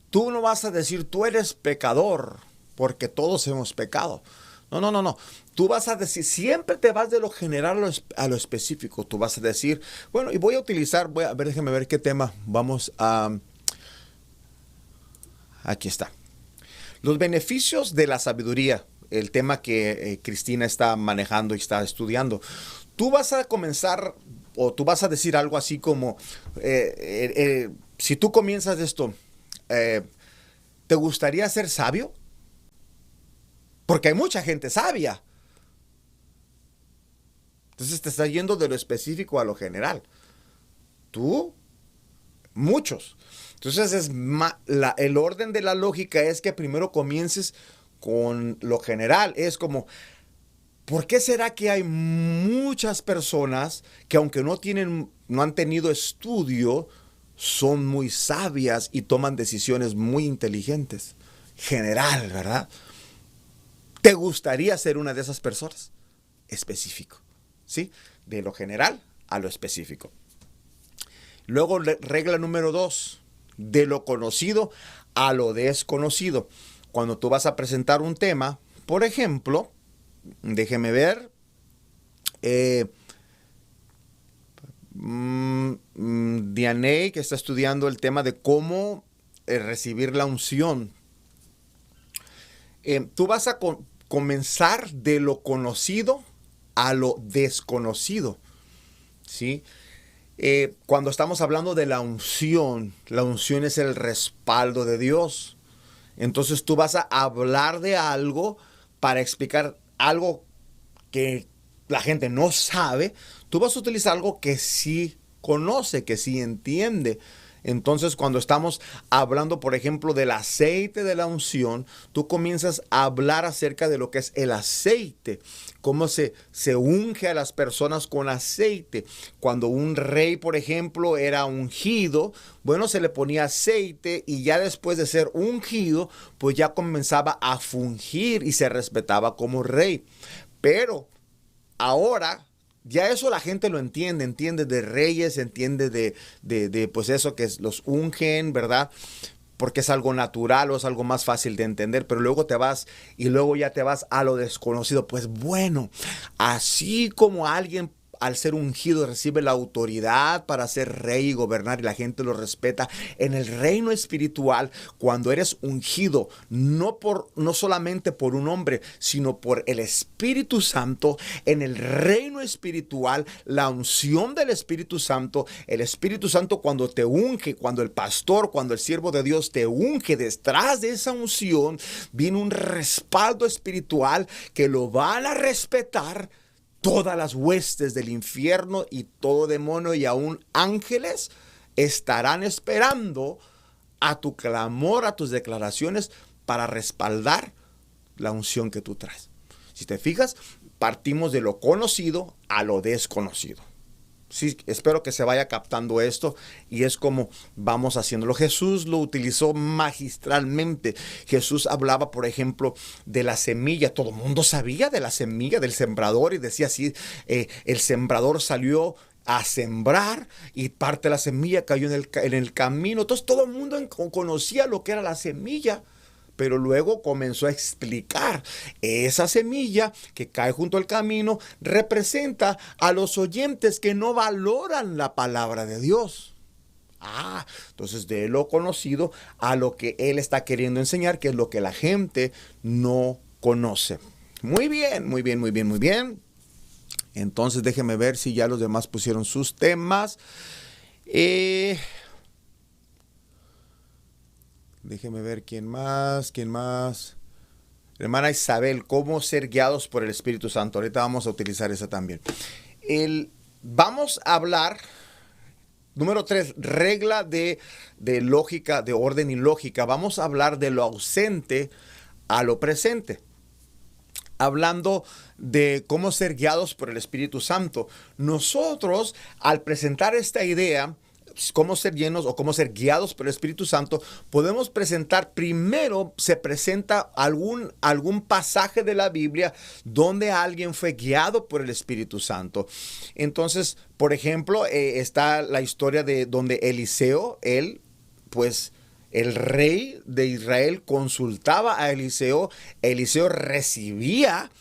tú no vas a decir tú eres pecador, porque todos hemos pecado. No. Tú vas a decir, siempre te vas de lo general a lo específico. Tú vas a decir, bueno, y déjeme ver qué tema vamos a... Aquí está. Los beneficios de la sabiduría, el tema que Cristina está manejando y está estudiando. Tú vas a comenzar, o tú vas a decir algo así como, si tú comienzas esto, ¿te gustaría ser sabio? Porque hay mucha gente sabia. Entonces te estás yendo de lo específico a lo general. Tú, muchos. Entonces el orden de la lógica es que primero comiences con lo general. Es como, ¿Por qué será que hay muchas personas que aunque no han tenido estudio, son muy sabias y toman decisiones muy inteligentes? General, ¿verdad? ¿Te gustaría ser una de esas personas? Específico, ¿sí? De lo general a lo específico. Luego, regla número 2, de lo conocido a lo desconocido. Cuando tú vas a presentar un tema, por ejemplo, déjeme ver, Dianey, que está estudiando el tema de cómo recibir la unción. Tú vas a comenzar de lo conocido a lo desconocido, ¿sí? Cuando estamos hablando de la unción es el respaldo de Dios. Entonces tú vas a hablar de algo para explicar algo que la gente no sabe. Tú vas a utilizar algo que sí conoce, que sí entiende. Entonces, cuando estamos hablando, por ejemplo, del aceite de la unción, tú comienzas a hablar acerca de lo que es el aceite, cómo se unge a las personas con aceite. Cuando un rey, por ejemplo, era ungido, bueno, se le ponía aceite y ya después de ser ungido, pues ya comenzaba a fungir y se respetaba como rey. Pero ahora ya eso la gente lo entiende de reyes, entiende de pues eso que los ungen, ¿verdad? Porque es algo natural o es algo más fácil de entender, pero luego te vas y luego ya te vas a lo desconocido. Pues bueno, así como alguien al ser ungido recibe la autoridad para ser rey y gobernar y la gente lo respeta, en el reino espiritual, cuando eres ungido, no solamente por un hombre, sino por el Espíritu Santo, en el reino espiritual, la unción del Espíritu Santo, el Espíritu Santo cuando te unge, cuando el pastor, cuando el siervo de Dios te unge, detrás de esa unción viene un respaldo espiritual que lo van a respetar. Todas las huestes del infierno y todo demonio y aún ángeles estarán esperando a tu clamor, a tus declaraciones para respaldar la unción que tú traes. Si te fijas, partimos de lo conocido a lo desconocido. Sí, espero que se vaya captando esto y es como vamos haciéndolo. Jesús lo utilizó magistralmente. Jesús hablaba, por ejemplo, de la semilla. Todo el mundo sabía de la semilla del sembrador y decía así, el sembrador salió a sembrar y parte de la semilla cayó en el camino. Entonces todo el mundo conocía lo que era la semilla. Pero luego comenzó a explicar, esa semilla que cae junto al camino representa a los oyentes que no valoran la palabra de Dios. Entonces de lo conocido a lo que él está queriendo enseñar, que es lo que la gente no conoce. Muy bien, muy bien, muy bien, muy bien. Entonces déjenme ver si ya los demás pusieron sus temas. Déjeme ver quién más. Hermana Isabel, ¿cómo ser guiados por el Espíritu Santo? Ahorita vamos a utilizar esa también. Vamos a hablar, número 3, regla de lógica, de orden y lógica. Vamos a hablar de lo ausente a lo presente. Hablando de cómo ser guiados por el Espíritu Santo. Nosotros, al presentar esta idea, cómo ser llenos o cómo ser guiados por el Espíritu Santo, podemos presentar, primero se presenta algún pasaje de la Biblia donde alguien fue guiado por el Espíritu Santo. Entonces, por ejemplo, está la historia de donde Eliseo, el rey de Israel consultaba a Eliseo, Eliseo recibía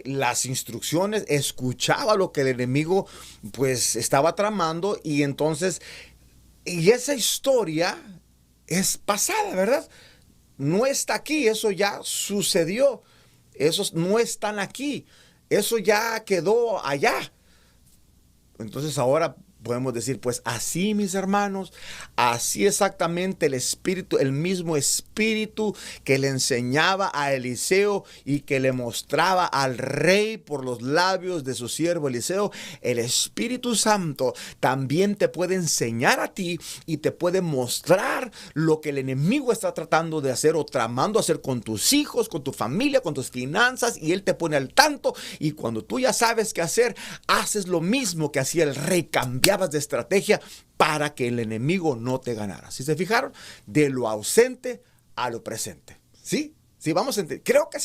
las instrucciones, escuchaba lo que el enemigo pues estaba tramando y entonces esa historia es pasada, ¿verdad? No está aquí, eso ya sucedió, esos no están aquí, eso ya quedó allá. Entonces ahora podemos decir, pues así, mis hermanos, así exactamente el Espíritu, el mismo Espíritu que le enseñaba a Eliseo y que le mostraba al rey por los labios de su siervo Eliseo, el Espíritu Santo también te puede enseñar a ti y te puede mostrar lo que el enemigo está tratando de hacer o tramando hacer con tus hijos, con tu familia, con tus finanzas, y él te pone al tanto, y cuando tú ya sabes qué hacer, haces lo mismo que hacía el rey, cambiabas de estrategia para que el enemigo no te ganara. ¿Sí se fijaron? De lo ausente a lo presente. ¿Sí? Sí, vamos a entender. Creo que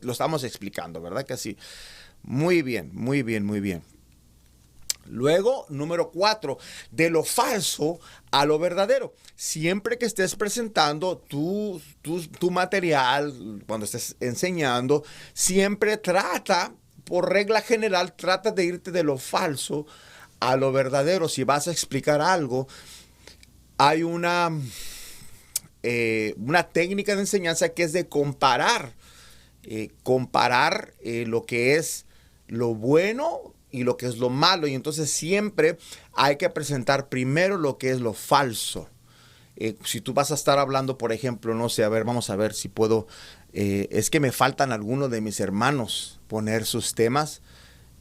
lo estamos explicando, ¿verdad que sí? Muy bien, muy bien, muy bien. Luego, número 4, de lo falso a lo verdadero. Siempre que estés presentando tu material, cuando estés enseñando, siempre trata, por regla general, trata de irte de lo falso a lo verdadero. Si vas a explicar algo, hay una técnica de enseñanza que es de comparar. Comparar lo que es lo bueno y lo que es lo malo. Y entonces siempre hay que presentar primero lo que es lo falso. Si tú vas a estar hablando, por ejemplo, no sé, a ver, vamos a ver si puedo. Es que me faltan algunos de mis hermanos poner sus temas.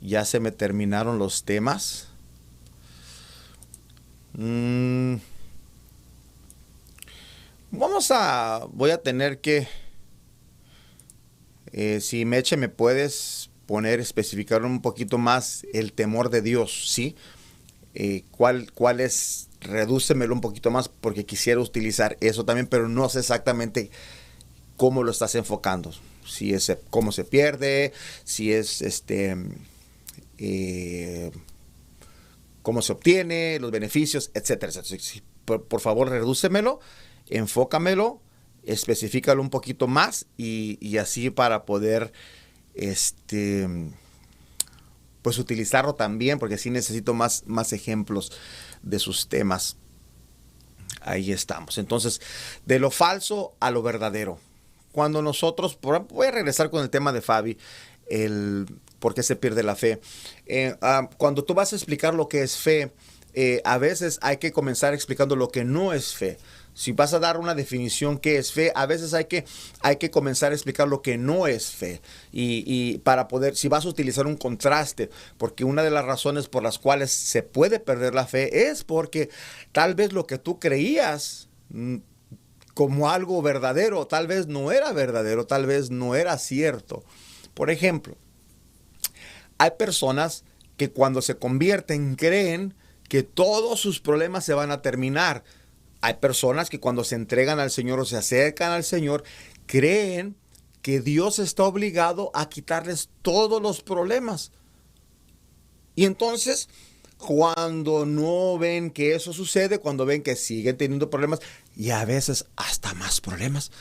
Ya se me terminaron los temas. Voy a tener que, si Meche me puedes poner, especificar un poquito más el temor de Dios, ¿sí? ¿Cuál es? Redúcemelo un poquito más porque quisiera utilizar eso también, pero no sé exactamente cómo lo estás enfocando. Si es cómo se pierde, si es cómo se obtiene, los beneficios, etcétera, etcétera. Por favor, redúcemelo, enfócamelo, especifícalo un poquito más y así para poder pues utilizarlo también, porque sí necesito más ejemplos de sus temas. Ahí estamos. Entonces, de lo falso a lo verdadero. Cuando nosotros, voy a regresar con el tema de Fabi, por qué se pierde la fe. Cuando tú vas a explicar lo que es fe, a veces hay que comenzar explicando lo que no es fe. Si vas a dar una definición que es fe, a veces hay que comenzar a explicar lo que no es fe. Y para poder, si vas a utilizar un contraste, porque una de las razones por las cuales se puede perder la fe es porque tal vez lo que tú creías como algo verdadero, tal vez no era verdadero, tal vez no era cierto. Por ejemplo, hay personas que cuando se convierten creen que todos sus problemas se van a terminar. Hay personas que cuando se entregan al Señor o se acercan al Señor, creen que Dios está obligado a quitarles todos los problemas. Y entonces, cuando no ven que eso sucede, cuando ven que siguen teniendo problemas, y a veces hasta más problemas,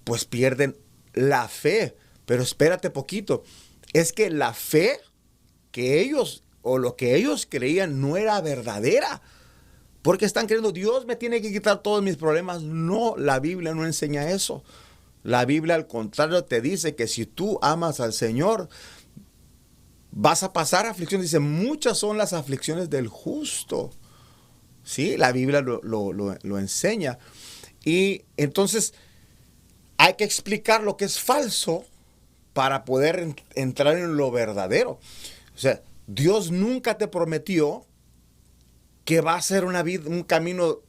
pues pierden la fe. Pero espérate poquito, es que la fe que ellos, o lo que ellos creían, no era verdadera. Porque están creyendo, Dios me tiene que quitar todos mis problemas. No, la Biblia no enseña eso. La Biblia al contrario te dice que si tú amas al Señor, vas a pasar aflicciones. Dice, muchas son las aflicciones del justo. Sí, la Biblia lo enseña. Y entonces hay que explicar lo que es falso para poder entrar en lo verdadero. O sea, Dios nunca te prometió que va a ser una vida, un camino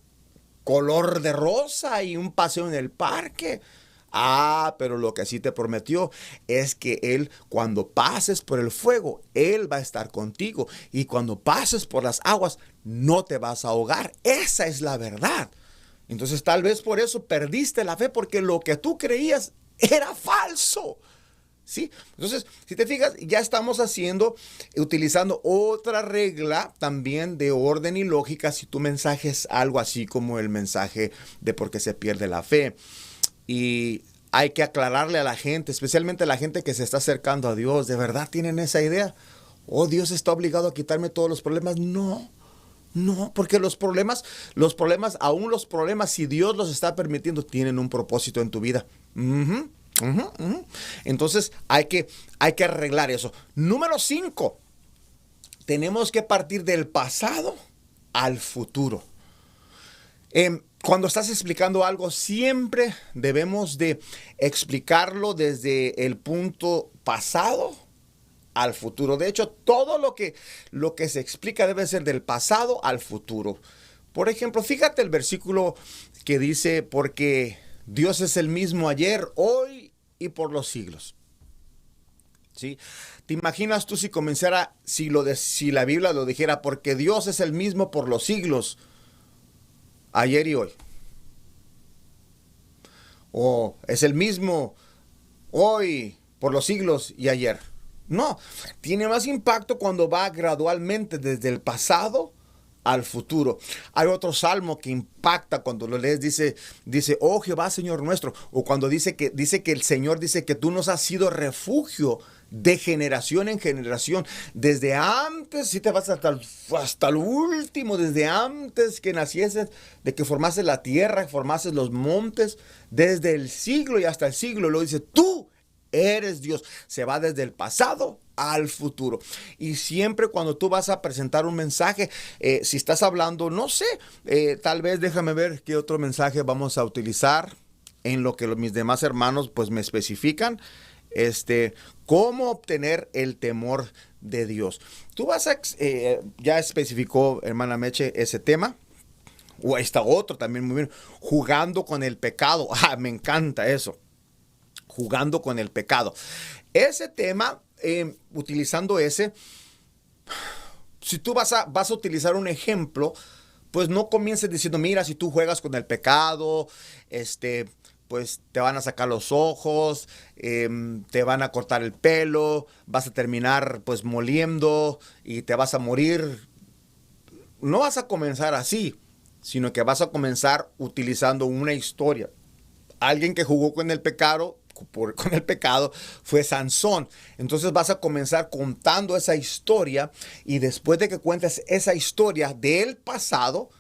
color de rosa y un paseo en el parque. Pero lo que sí te prometió es que Él, cuando pases por el fuego, Él va a estar contigo. Y cuando pases por las aguas, no te vas a ahogar. Esa es la verdad. Entonces tal vez por eso perdiste la fe, porque lo que tú creías era falso. ¿Sí? Entonces, si te fijas, ya estamos utilizando otra regla también de orden y lógica si tu mensaje es algo así como el mensaje de por qué se pierde la fe. Y hay que aclararle a la gente, especialmente a la gente que se está acercando a Dios. ¿De verdad tienen esa idea? ¿Oh, Dios está obligado a quitarme todos los problemas? No, porque los problemas, aún los problemas, si Dios los está permitiendo, tienen un propósito en tu vida. Entonces hay que arreglar eso. Número 5. tenemos que partir del pasado al futuro. Cuando estás explicando algo, siempre debemos de explicarlo desde el punto pasado al futuro. De hecho, todo lo que se explica debe ser del pasado al futuro. Por ejemplo, fíjate el versículo que dice, porque Dios es el mismo ayer, hoy y por los siglos. ¿Sí? ¿Te imaginas tú si comenzara, si la Biblia lo dijera, porque Dios es el mismo por los siglos, ayer y hoy? O es el mismo hoy por los siglos y ayer. No, tiene más impacto cuando va gradualmente desde el pasado al futuro. Hay otro salmo que impacta cuando lo lees, dice, oh Jehová, Señor nuestro. O cuando dice que el Señor dice que tú nos has sido refugio de generación en generación. Desde antes, si te vas hasta el último, desde antes que nacieses, de que formases la tierra, que formases los montes, desde el siglo y hasta el siglo, lo dice, tú eres Dios. Se va desde el pasado al futuro. Y siempre cuando tú vas a presentar un mensaje, si estás hablando, no sé, tal vez déjame ver qué otro mensaje vamos a utilizar en lo que mis demás hermanos pues me especifican. Cómo obtener el temor de Dios. Tú vas a, ya especificó hermana Meche ese tema. O está otro también muy bien, jugando con el pecado. Me encanta eso. Jugando con el pecado. Ese tema, utilizando ese, si tú vas a utilizar un ejemplo, pues no comiences diciendo, mira, si tú juegas con el pecado, pues te van a sacar los ojos, te van a cortar el pelo, vas a terminar pues moliendo y te vas a morir. No vas a comenzar así, sino que vas a comenzar utilizando una historia. Alguien que jugó con el pecado fue Sansón. Entonces vas a comenzar contando esa historia y después de que cuentes esa historia del pasado,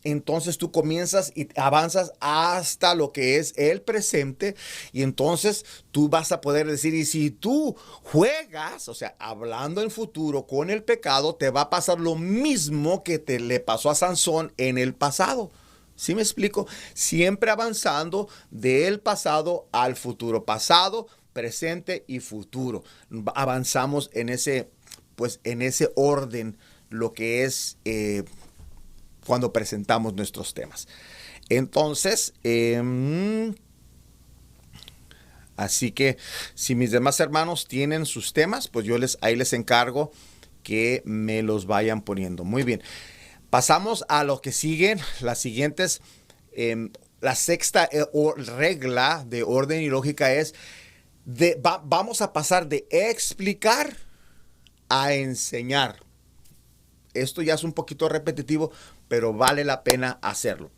entonces tú comienzas y avanzas hasta lo que es el presente y entonces tú vas a poder decir, y si tú juegas, o sea, hablando en futuro con el pecado, te va a pasar lo mismo que le pasó a Sansón en el pasado. ¿Sí me explico? Siempre avanzando del pasado al futuro. Pasado, presente y futuro. Avanzamos en ese orden, lo que es cuando presentamos nuestros temas. Entonces, así que si mis demás hermanos tienen sus temas, pues yo ahí les encargo que me los vayan poniendo. Muy bien. Pasamos a lo que siguen, las siguientes. La sexta regla de orden y lógica es, vamos a pasar de explicar a enseñar. Esto ya es un poquito repetitivo, pero vale la pena hacerlo.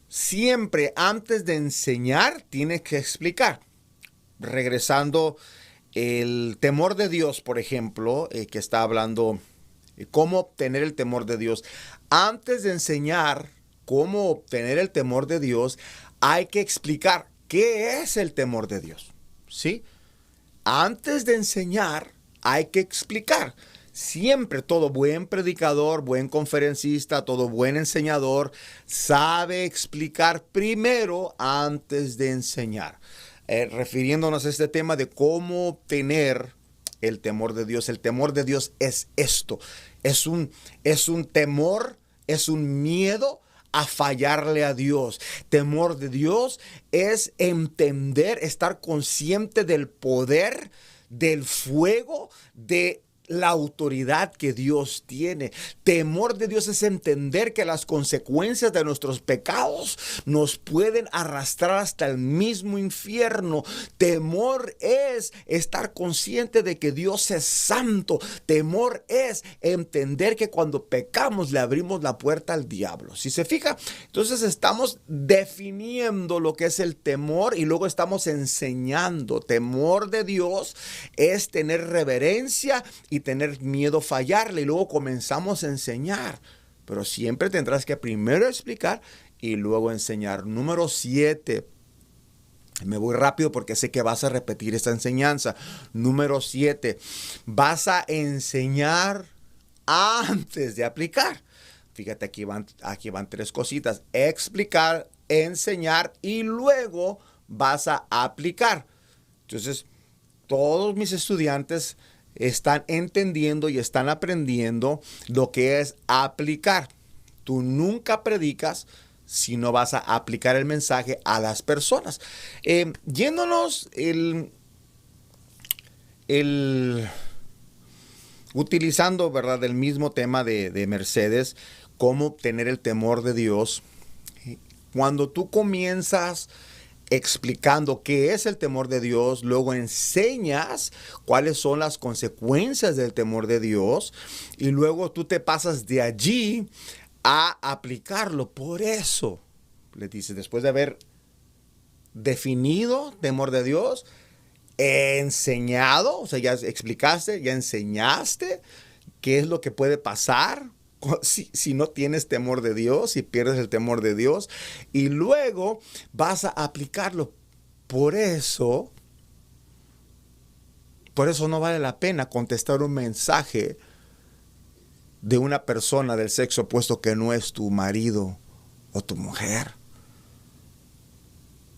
Siempre antes de enseñar, tienes que explicar. Regresando, el temor de Dios, por ejemplo, que está hablando... ¿Cómo obtener el temor de Dios? Antes de enseñar cómo obtener el temor de Dios, hay que explicar qué es el temor de Dios. ¿Sí? Antes de enseñar, hay que explicar. Siempre todo buen predicador, buen conferencista, todo buen enseñador sabe explicar primero antes de enseñar. Refiriéndonos a este tema de cómo obtener el temor de Dios. El temor de Dios es esto. Es un temor, es un miedo a fallarle a Dios. Temor de Dios es entender, estar consciente del poder, del fuego, de la autoridad que Dios tiene. Temor de Dios es entender que las consecuencias de nuestros pecados nos pueden arrastrar hasta el mismo infierno. Temor es estar consciente de que Dios es santo. Temor es entender que cuando pecamos le abrimos la puerta al diablo. Si se fija, entonces estamos definiendo lo que es el temor y luego estamos enseñando. Temor de Dios es tener reverencia y tener miedo a fallarle, y luego comenzamos a enseñar. Pero siempre tendrás que primero explicar y luego enseñar. Número 7. Me voy rápido porque sé que vas a repetir esta enseñanza. Número 7, vas a enseñar antes de aplicar. Fíjate, aquí van tres cositas. Explicar, enseñar y luego vas a aplicar. Entonces, todos mis estudiantes están entendiendo y están aprendiendo lo que es aplicar. Tú nunca predicas si no vas a aplicar el mensaje a las personas. Yéndonos utilizando, ¿verdad?, el mismo tema de Mercedes, cómo tener el temor de Dios. Cuando tú comienzas explicando qué es el temor de Dios, luego enseñas cuáles son las consecuencias del temor de Dios y luego tú te pasas de allí a aplicarlo. Por eso, le dices, después de haber definido temor de Dios, enseñado, o sea, ya explicaste, ya enseñaste qué es lo que puede pasar si no tienes temor de Dios, si pierdes el temor de Dios, y luego vas a aplicarlo. Por eso no vale la pena contestar un mensaje de una persona del sexo opuesto que no es tu marido o tu mujer.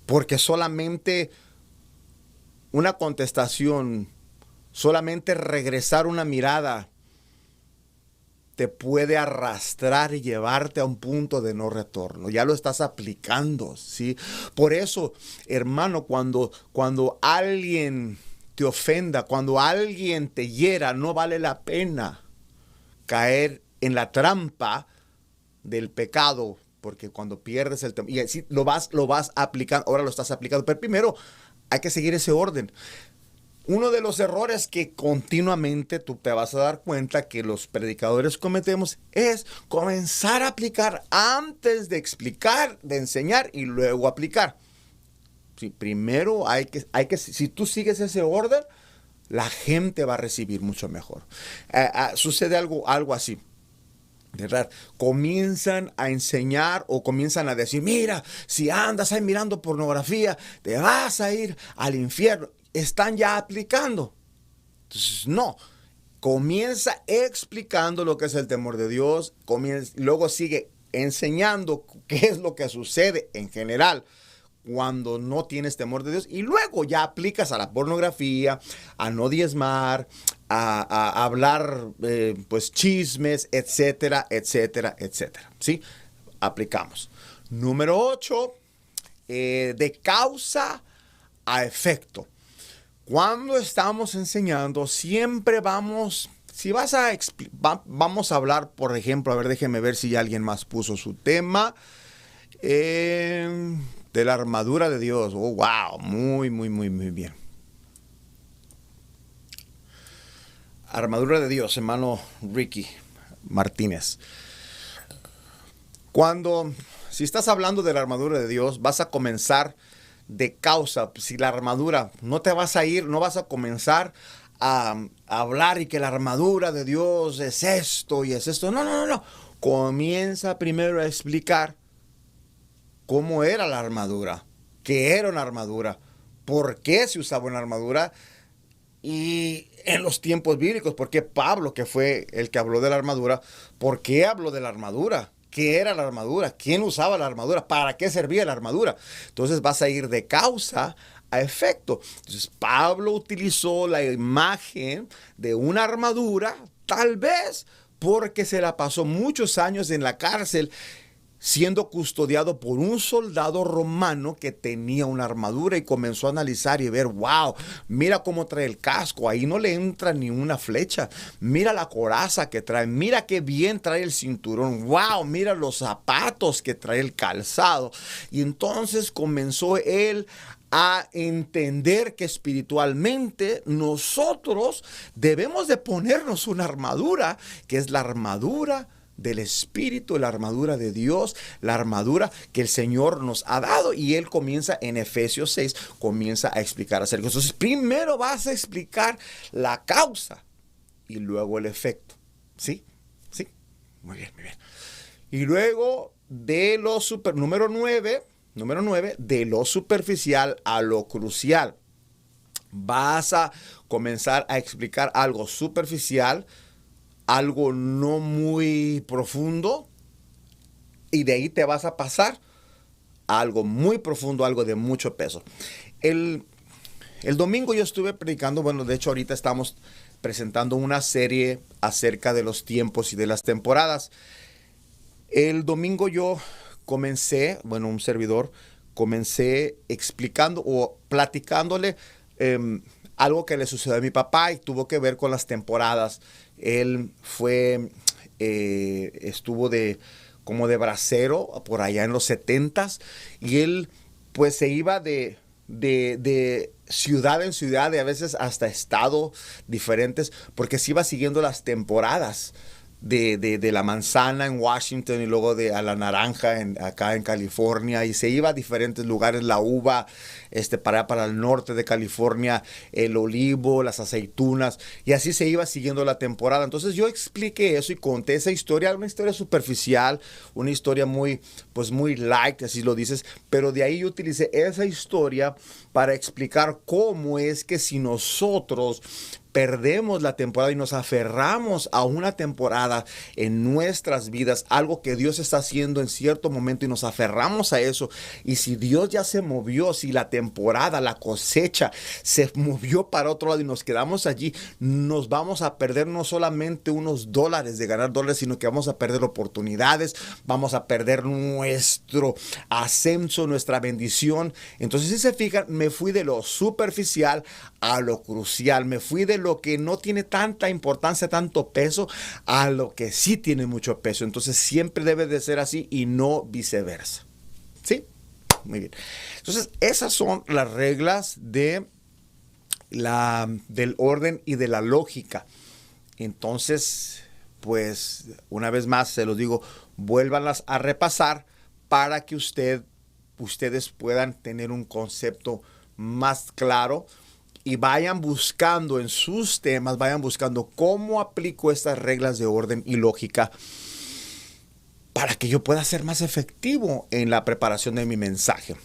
Porque solamente una contestación, solamente regresar una mirada te puede arrastrar y llevarte a un punto de no retorno. Ya lo estás aplicando, ¿sí? Por eso, hermano, cuando alguien te ofenda, cuando alguien te hiera, no vale la pena caer en la trampa del pecado, porque cuando pierdes el temor, y así lo vas aplicando, ahora lo estás aplicando, pero primero hay que seguir ese orden. Uno de los errores que continuamente tú te vas a dar cuenta que los predicadores cometemos es comenzar a aplicar antes de explicar, de enseñar y luego aplicar. Sí, primero hay que, si tú sigues ese orden, la gente va a recibir mucho mejor. Sucede algo así. ¿Verdad? Comienzan a enseñar o comienzan a decir, mira, si andas ahí mirando pornografía, te vas a ir al infierno. Están ya aplicando. Entonces, no. Comienza explicando lo que es el temor de Dios, luego sigue enseñando qué es lo que sucede en general cuando no tienes temor de Dios, y luego ya aplicas a la pornografía, a no diezmar, a hablar pues chismes, etcétera, etcétera, etcétera. ¿Sí? Aplicamos. Número 8, de causa a efecto. Cuando estamos enseñando, siempre vamos a hablar, por ejemplo, a ver, déjeme ver si alguien más puso su tema. De la armadura de Dios. Oh, wow, muy bien. Armadura de Dios, hermano Ricky Martínez. Si estás hablando de la armadura de Dios, vas a comenzar de causa. Si la armadura, no vas a comenzar a hablar y que la armadura de Dios es esto y es esto. No. Comienza primero a explicar cómo era la armadura, qué era una armadura, por qué se usaba una armadura y en los tiempos bíblicos, por qué Pablo, que fue el que habló de la armadura, por qué habló de la armadura, qué era la armadura, quién usaba la armadura, para qué servía la armadura. Entonces vas a ir de causa a efecto. Entonces Pablo utilizó la imagen de una armadura, tal vez porque se la pasó muchos años en la cárcel siendo custodiado por un soldado romano que tenía una armadura, y comenzó a analizar y ver, wow, mira cómo trae el casco, ahí no le entra ni una flecha, mira la coraza que trae, mira qué bien trae el cinturón, wow, mira los zapatos que trae, el calzado. Y entonces comenzó él a entender que espiritualmente nosotros debemos de ponernos una armadura, que es la armadura del Espíritu, la armadura de Dios, la armadura que el Señor nos ha dado. Y él comienza en Efesios 6, comienza a explicar acerca de eso. Entonces primero vas a explicar la causa y luego el efecto. ¿Sí? Muy bien. Y luego de número 9, número 9, de lo superficial a lo crucial. Vas a comenzar a explicar algo superficial, algo no muy profundo, y de ahí te vas a pasar a algo muy profundo, algo de mucho peso. El domingo yo estuve predicando, bueno, de hecho ahorita estamos presentando una serie acerca de los tiempos y de las temporadas. El domingo yo comencé, bueno, un servidor, comencé explicando o platicándole algo que le sucedió a mi papá y tuvo que ver con las temporadas. Él estuvo como de bracero por allá en los 70s y él pues se iba de ciudad en ciudad y a veces hasta estado diferentes porque se iba siguiendo las temporadas de la manzana en Washington y luego a la naranja acá en California, y se iba a diferentes lugares, la uva para el norte de California, el olivo, las aceitunas, y así se iba siguiendo la temporada. Entonces yo expliqué eso y conté esa historia, una historia superficial, una historia muy light, así lo dices, pero de ahí yo utilicé esa historia para explicar cómo es que si nosotros perdemos la temporada y nos aferramos a una temporada en nuestras vidas, algo que Dios está haciendo en cierto momento y nos aferramos a eso, y si Dios ya se movió, si la temporada, la cosecha se movió para otro lado y nos quedamos allí, nos vamos a perder no solamente unos dólares de ganar dólares, sino que vamos a perder oportunidades, vamos a perder nuestro ascenso, nuestra bendición. Entonces, si se fijan, me fui de lo superficial a lo crucial, me fui de lo que no tiene tanta importancia, tanto peso, a lo que sí tiene mucho peso. Entonces siempre debe de ser así y no viceversa. ¿Sí? Muy bien. Entonces esas son las reglas del orden y de la lógica. Entonces, pues una vez más se los digo, vuélvanlas a repasar para que ustedes puedan tener un concepto más claro y vayan buscando en sus temas, vayan buscando cómo aplico estas reglas de orden y lógica para que yo pueda ser más efectivo en la preparación de mi mensaje.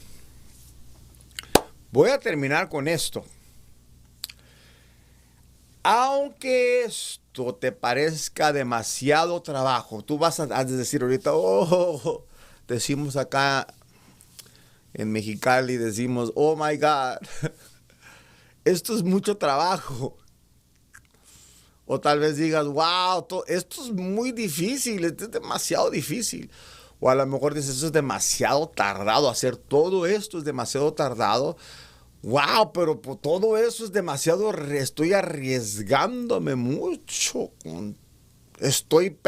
Voy a terminar con esto. Aunque esto te parezca demasiado trabajo, tú vas a decir ahorita, decimos acá en Mexicali, decimos, oh my God, esto es mucho trabajo. O tal vez digas, wow, esto es muy difícil, esto es demasiado difícil. O a lo mejor dices, esto es demasiado tardado, hacer todo esto es demasiado tardado. Wow, pero por todo eso es demasiado, estoy arriesgándome mucho. Estoy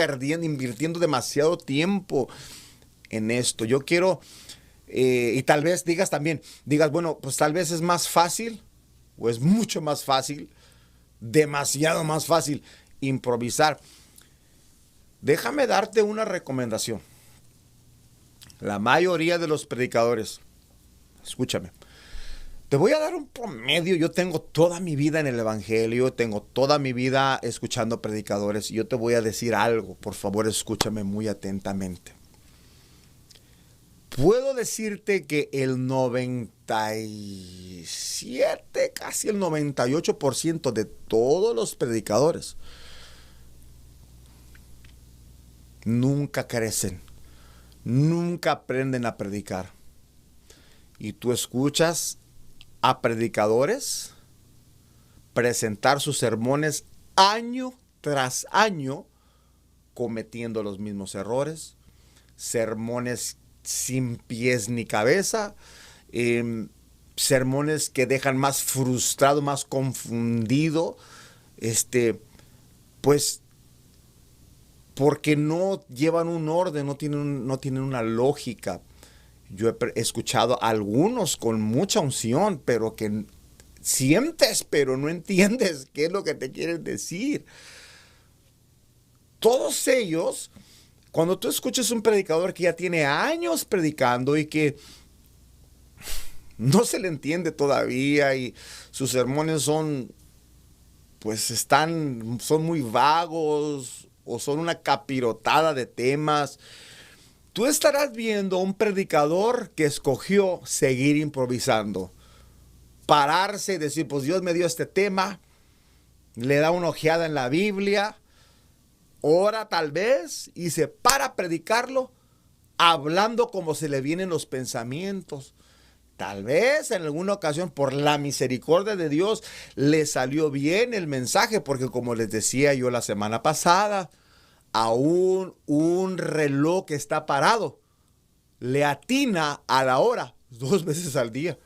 invirtiendo demasiado tiempo en esto. Yo quiero, y tal vez digas, bueno, pues tal vez es más fácil, o es mucho más fácil, demasiado más fácil improvisar. Déjame darte una recomendación. La mayoría de los predicadores, escúchame, te voy a dar un promedio. Yo tengo toda mi vida en el evangelio, tengo toda mi vida escuchando predicadores, y yo te voy a decir algo. Por favor, escúchame muy atentamente. Puedo decirte que el 97, casi el 98% de todos los predicadores nunca crecen, nunca aprenden a predicar. Y tú escuchas a predicadores presentar sus sermones año tras año cometiendo los mismos errores, sermones sin pies ni cabeza, sermones que dejan más frustrado, más confundido, pues porque no llevan un orden, no tienen una lógica. Yo he escuchado a algunos con mucha unción, pero que sientes, pero no entiendes qué es lo que te quieren decir. Todos ellos, cuando tú escuchas un predicador que ya tiene años predicando y que no se le entiende todavía y sus sermones son muy vagos o son una capirotada de temas, tú estarás viendo un predicador que escogió seguir improvisando. Pararse y decir, pues Dios me dio este tema, le da una ojeada en la Biblia, ora tal vez y se para a predicarlo, hablando como se le vienen los pensamientos. Tal vez en alguna ocasión, por la misericordia de Dios, le salió bien el mensaje, porque como les decía yo la semana pasada, aún un reloj que está parado le atina a la hora 2 veces al día.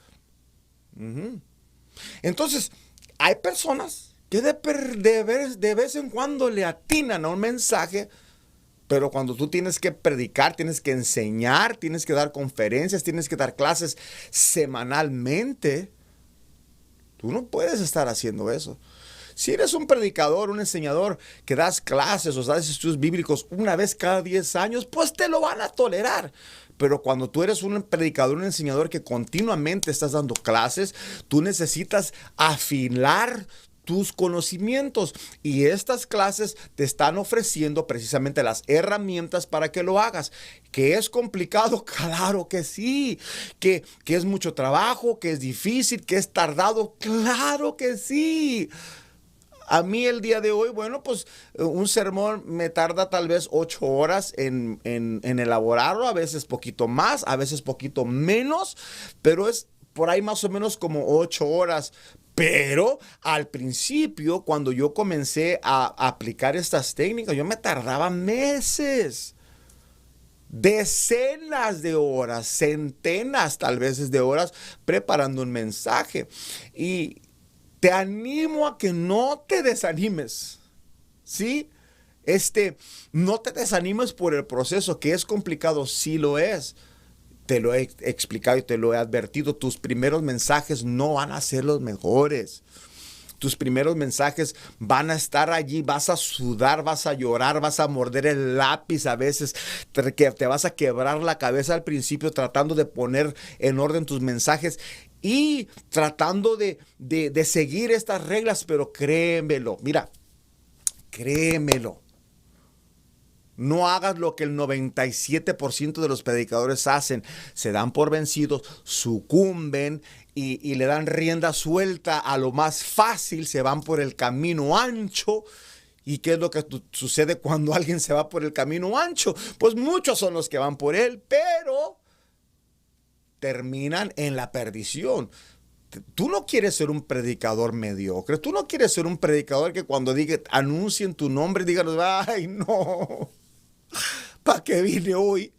Entonces, hay personas que de vez en cuando le atinan a un mensaje, pero cuando tú tienes que predicar, tienes que enseñar, tienes que dar conferencias, tienes que dar clases semanalmente, tú no puedes estar haciendo eso. Si eres un predicador, un enseñador que das clases o das estudios bíblicos una vez cada 10 años, pues te lo van a tolerar. Pero cuando tú eres un predicador, un enseñador que continuamente estás dando clases, tú necesitas afilar tus conocimientos, y estas clases te están ofreciendo precisamente las herramientas para que lo hagas. ¿Que es complicado? Claro que sí. ¿Que es mucho trabajo? ¿Que es difícil? ¿Que es tardado? Claro que sí. A mí el día de hoy, bueno, pues un sermón me tarda tal vez 8 horas en elaborarlo, a veces poquito más, a veces poquito menos, pero es por ahí más o menos como 8 horas. Pero al principio, cuando yo comencé a aplicar estas técnicas, yo me tardaba meses, decenas de horas, centenas tal vez de horas preparando un mensaje. Y te animo a que no te desanimes, ¿sí? No te desanimes por el proceso, que es complicado, sí lo es. Te lo he explicado y te lo he advertido. Tus primeros mensajes no van a ser los mejores. Tus primeros mensajes van a estar allí, vas a sudar, vas a llorar, vas a morder el lápiz a veces, te vas a quebrar la cabeza al principio tratando de poner en orden tus mensajes y tratando de seguir estas reglas, pero créemelo, mira, créemelo. No hagas lo que el 97% de los predicadores hacen. Se dan por vencidos, sucumben y le dan rienda suelta a lo más fácil. Se van por el camino ancho. ¿Y qué es lo que sucede cuando alguien se va por el camino ancho? Pues muchos son los que van por él, pero terminan en la perdición. Tú no quieres ser un predicador mediocre. Tú no quieres ser un predicador que cuando anuncien tu nombre digan, ay, no, ¿para qué vine hoy?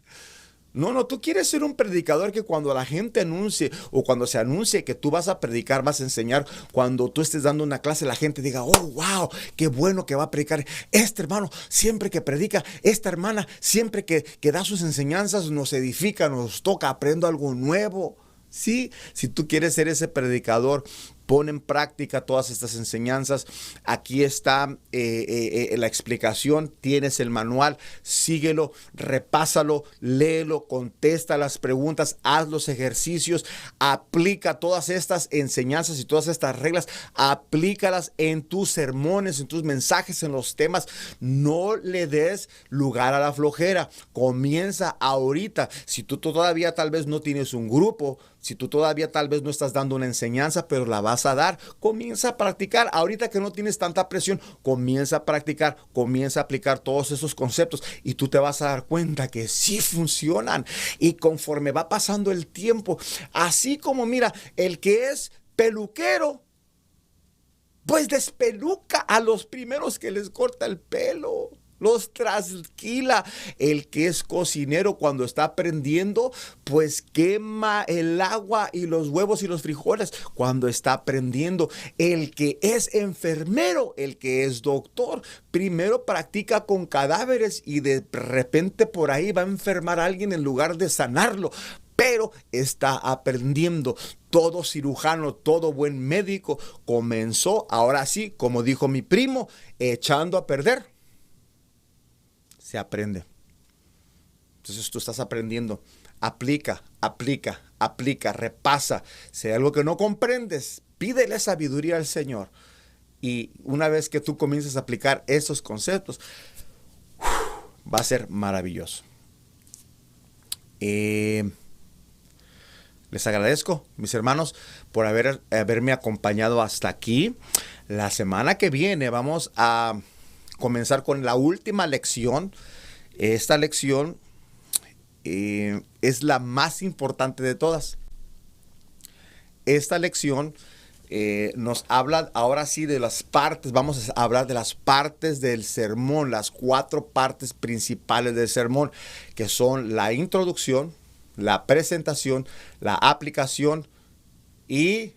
No, tú quieres ser un predicador que cuando la gente anuncie o cuando se anuncie que tú vas a predicar, vas a enseñar, cuando tú estés dando una clase, la gente diga, oh, wow, qué bueno que va a predicar. Este hermano siempre que predica, esta hermana siempre que da sus enseñanzas nos edifica, nos toca, aprendo algo nuevo. Sí, si tú quieres ser ese predicador, pon en práctica todas estas enseñanzas. Aquí está la explicación, tienes el manual, síguelo, repásalo, léelo, contesta las preguntas, haz los ejercicios, aplica todas estas enseñanzas y todas estas reglas, aplícalas en tus sermones, en tus mensajes, en los temas. No le des lugar a la flojera, comienza ahorita. Si tú todavía tal vez no tienes un grupo, si tú todavía tal vez no estás dando una enseñanza, pero la vas a dar, comienza a practicar. Ahorita que no tienes tanta presión, comienza a practicar, comienza a aplicar todos esos conceptos y tú te vas a dar cuenta que sí funcionan. Y conforme va pasando el tiempo, así como mira, el que es peluquero, pues despeluca a los primeros que les corta el pelo. Los trasquila. El que es cocinero, cuando está aprendiendo, pues quema el agua y los huevos y los frijoles cuando está aprendiendo. El que es enfermero, el que es doctor, primero practica con cadáveres y de repente por ahí va a enfermar a alguien en lugar de sanarlo. Pero está aprendiendo. Todo cirujano, todo buen médico comenzó, ahora sí, como dijo mi primo, echando a perder. Se aprende. Entonces tú estás aprendiendo. Aplica, repasa. Si hay algo que no comprendes, pídele sabiduría al Señor. Y una vez que tú comiences a aplicar esos conceptos, va a ser maravilloso. Les agradezco, mis hermanos, por haberme acompañado hasta aquí. La semana que viene vamos a comenzar con la última lección. Esta lección es la más importante de todas. Esta lección nos habla ahora sí de las partes. Vamos a hablar de las partes del sermón, las 4 partes principales del sermón, que son la introducción, la presentación, la aplicación y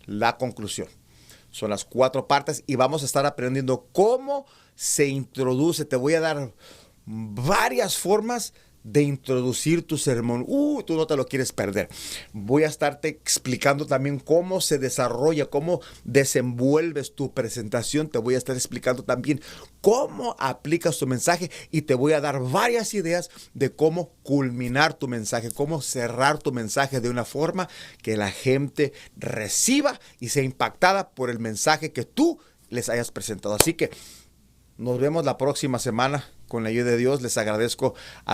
la conclusión. Son las 4 partes y vamos a estar aprendiendo cómo se introduce. Te voy a dar varias formas de introducir tu sermón. Tú no te lo quieres perder. Voy a estarte explicando también cómo se desarrolla, cómo desenvuelves tu presentación. Te voy a estar explicando también cómo aplicas tu mensaje y te voy a dar varias ideas de cómo culminar tu mensaje, cómo cerrar tu mensaje de una forma que la gente reciba y sea impactada por el mensaje que tú les hayas presentado. Así que nos vemos la próxima semana con la ayuda de Dios. Les agradezco a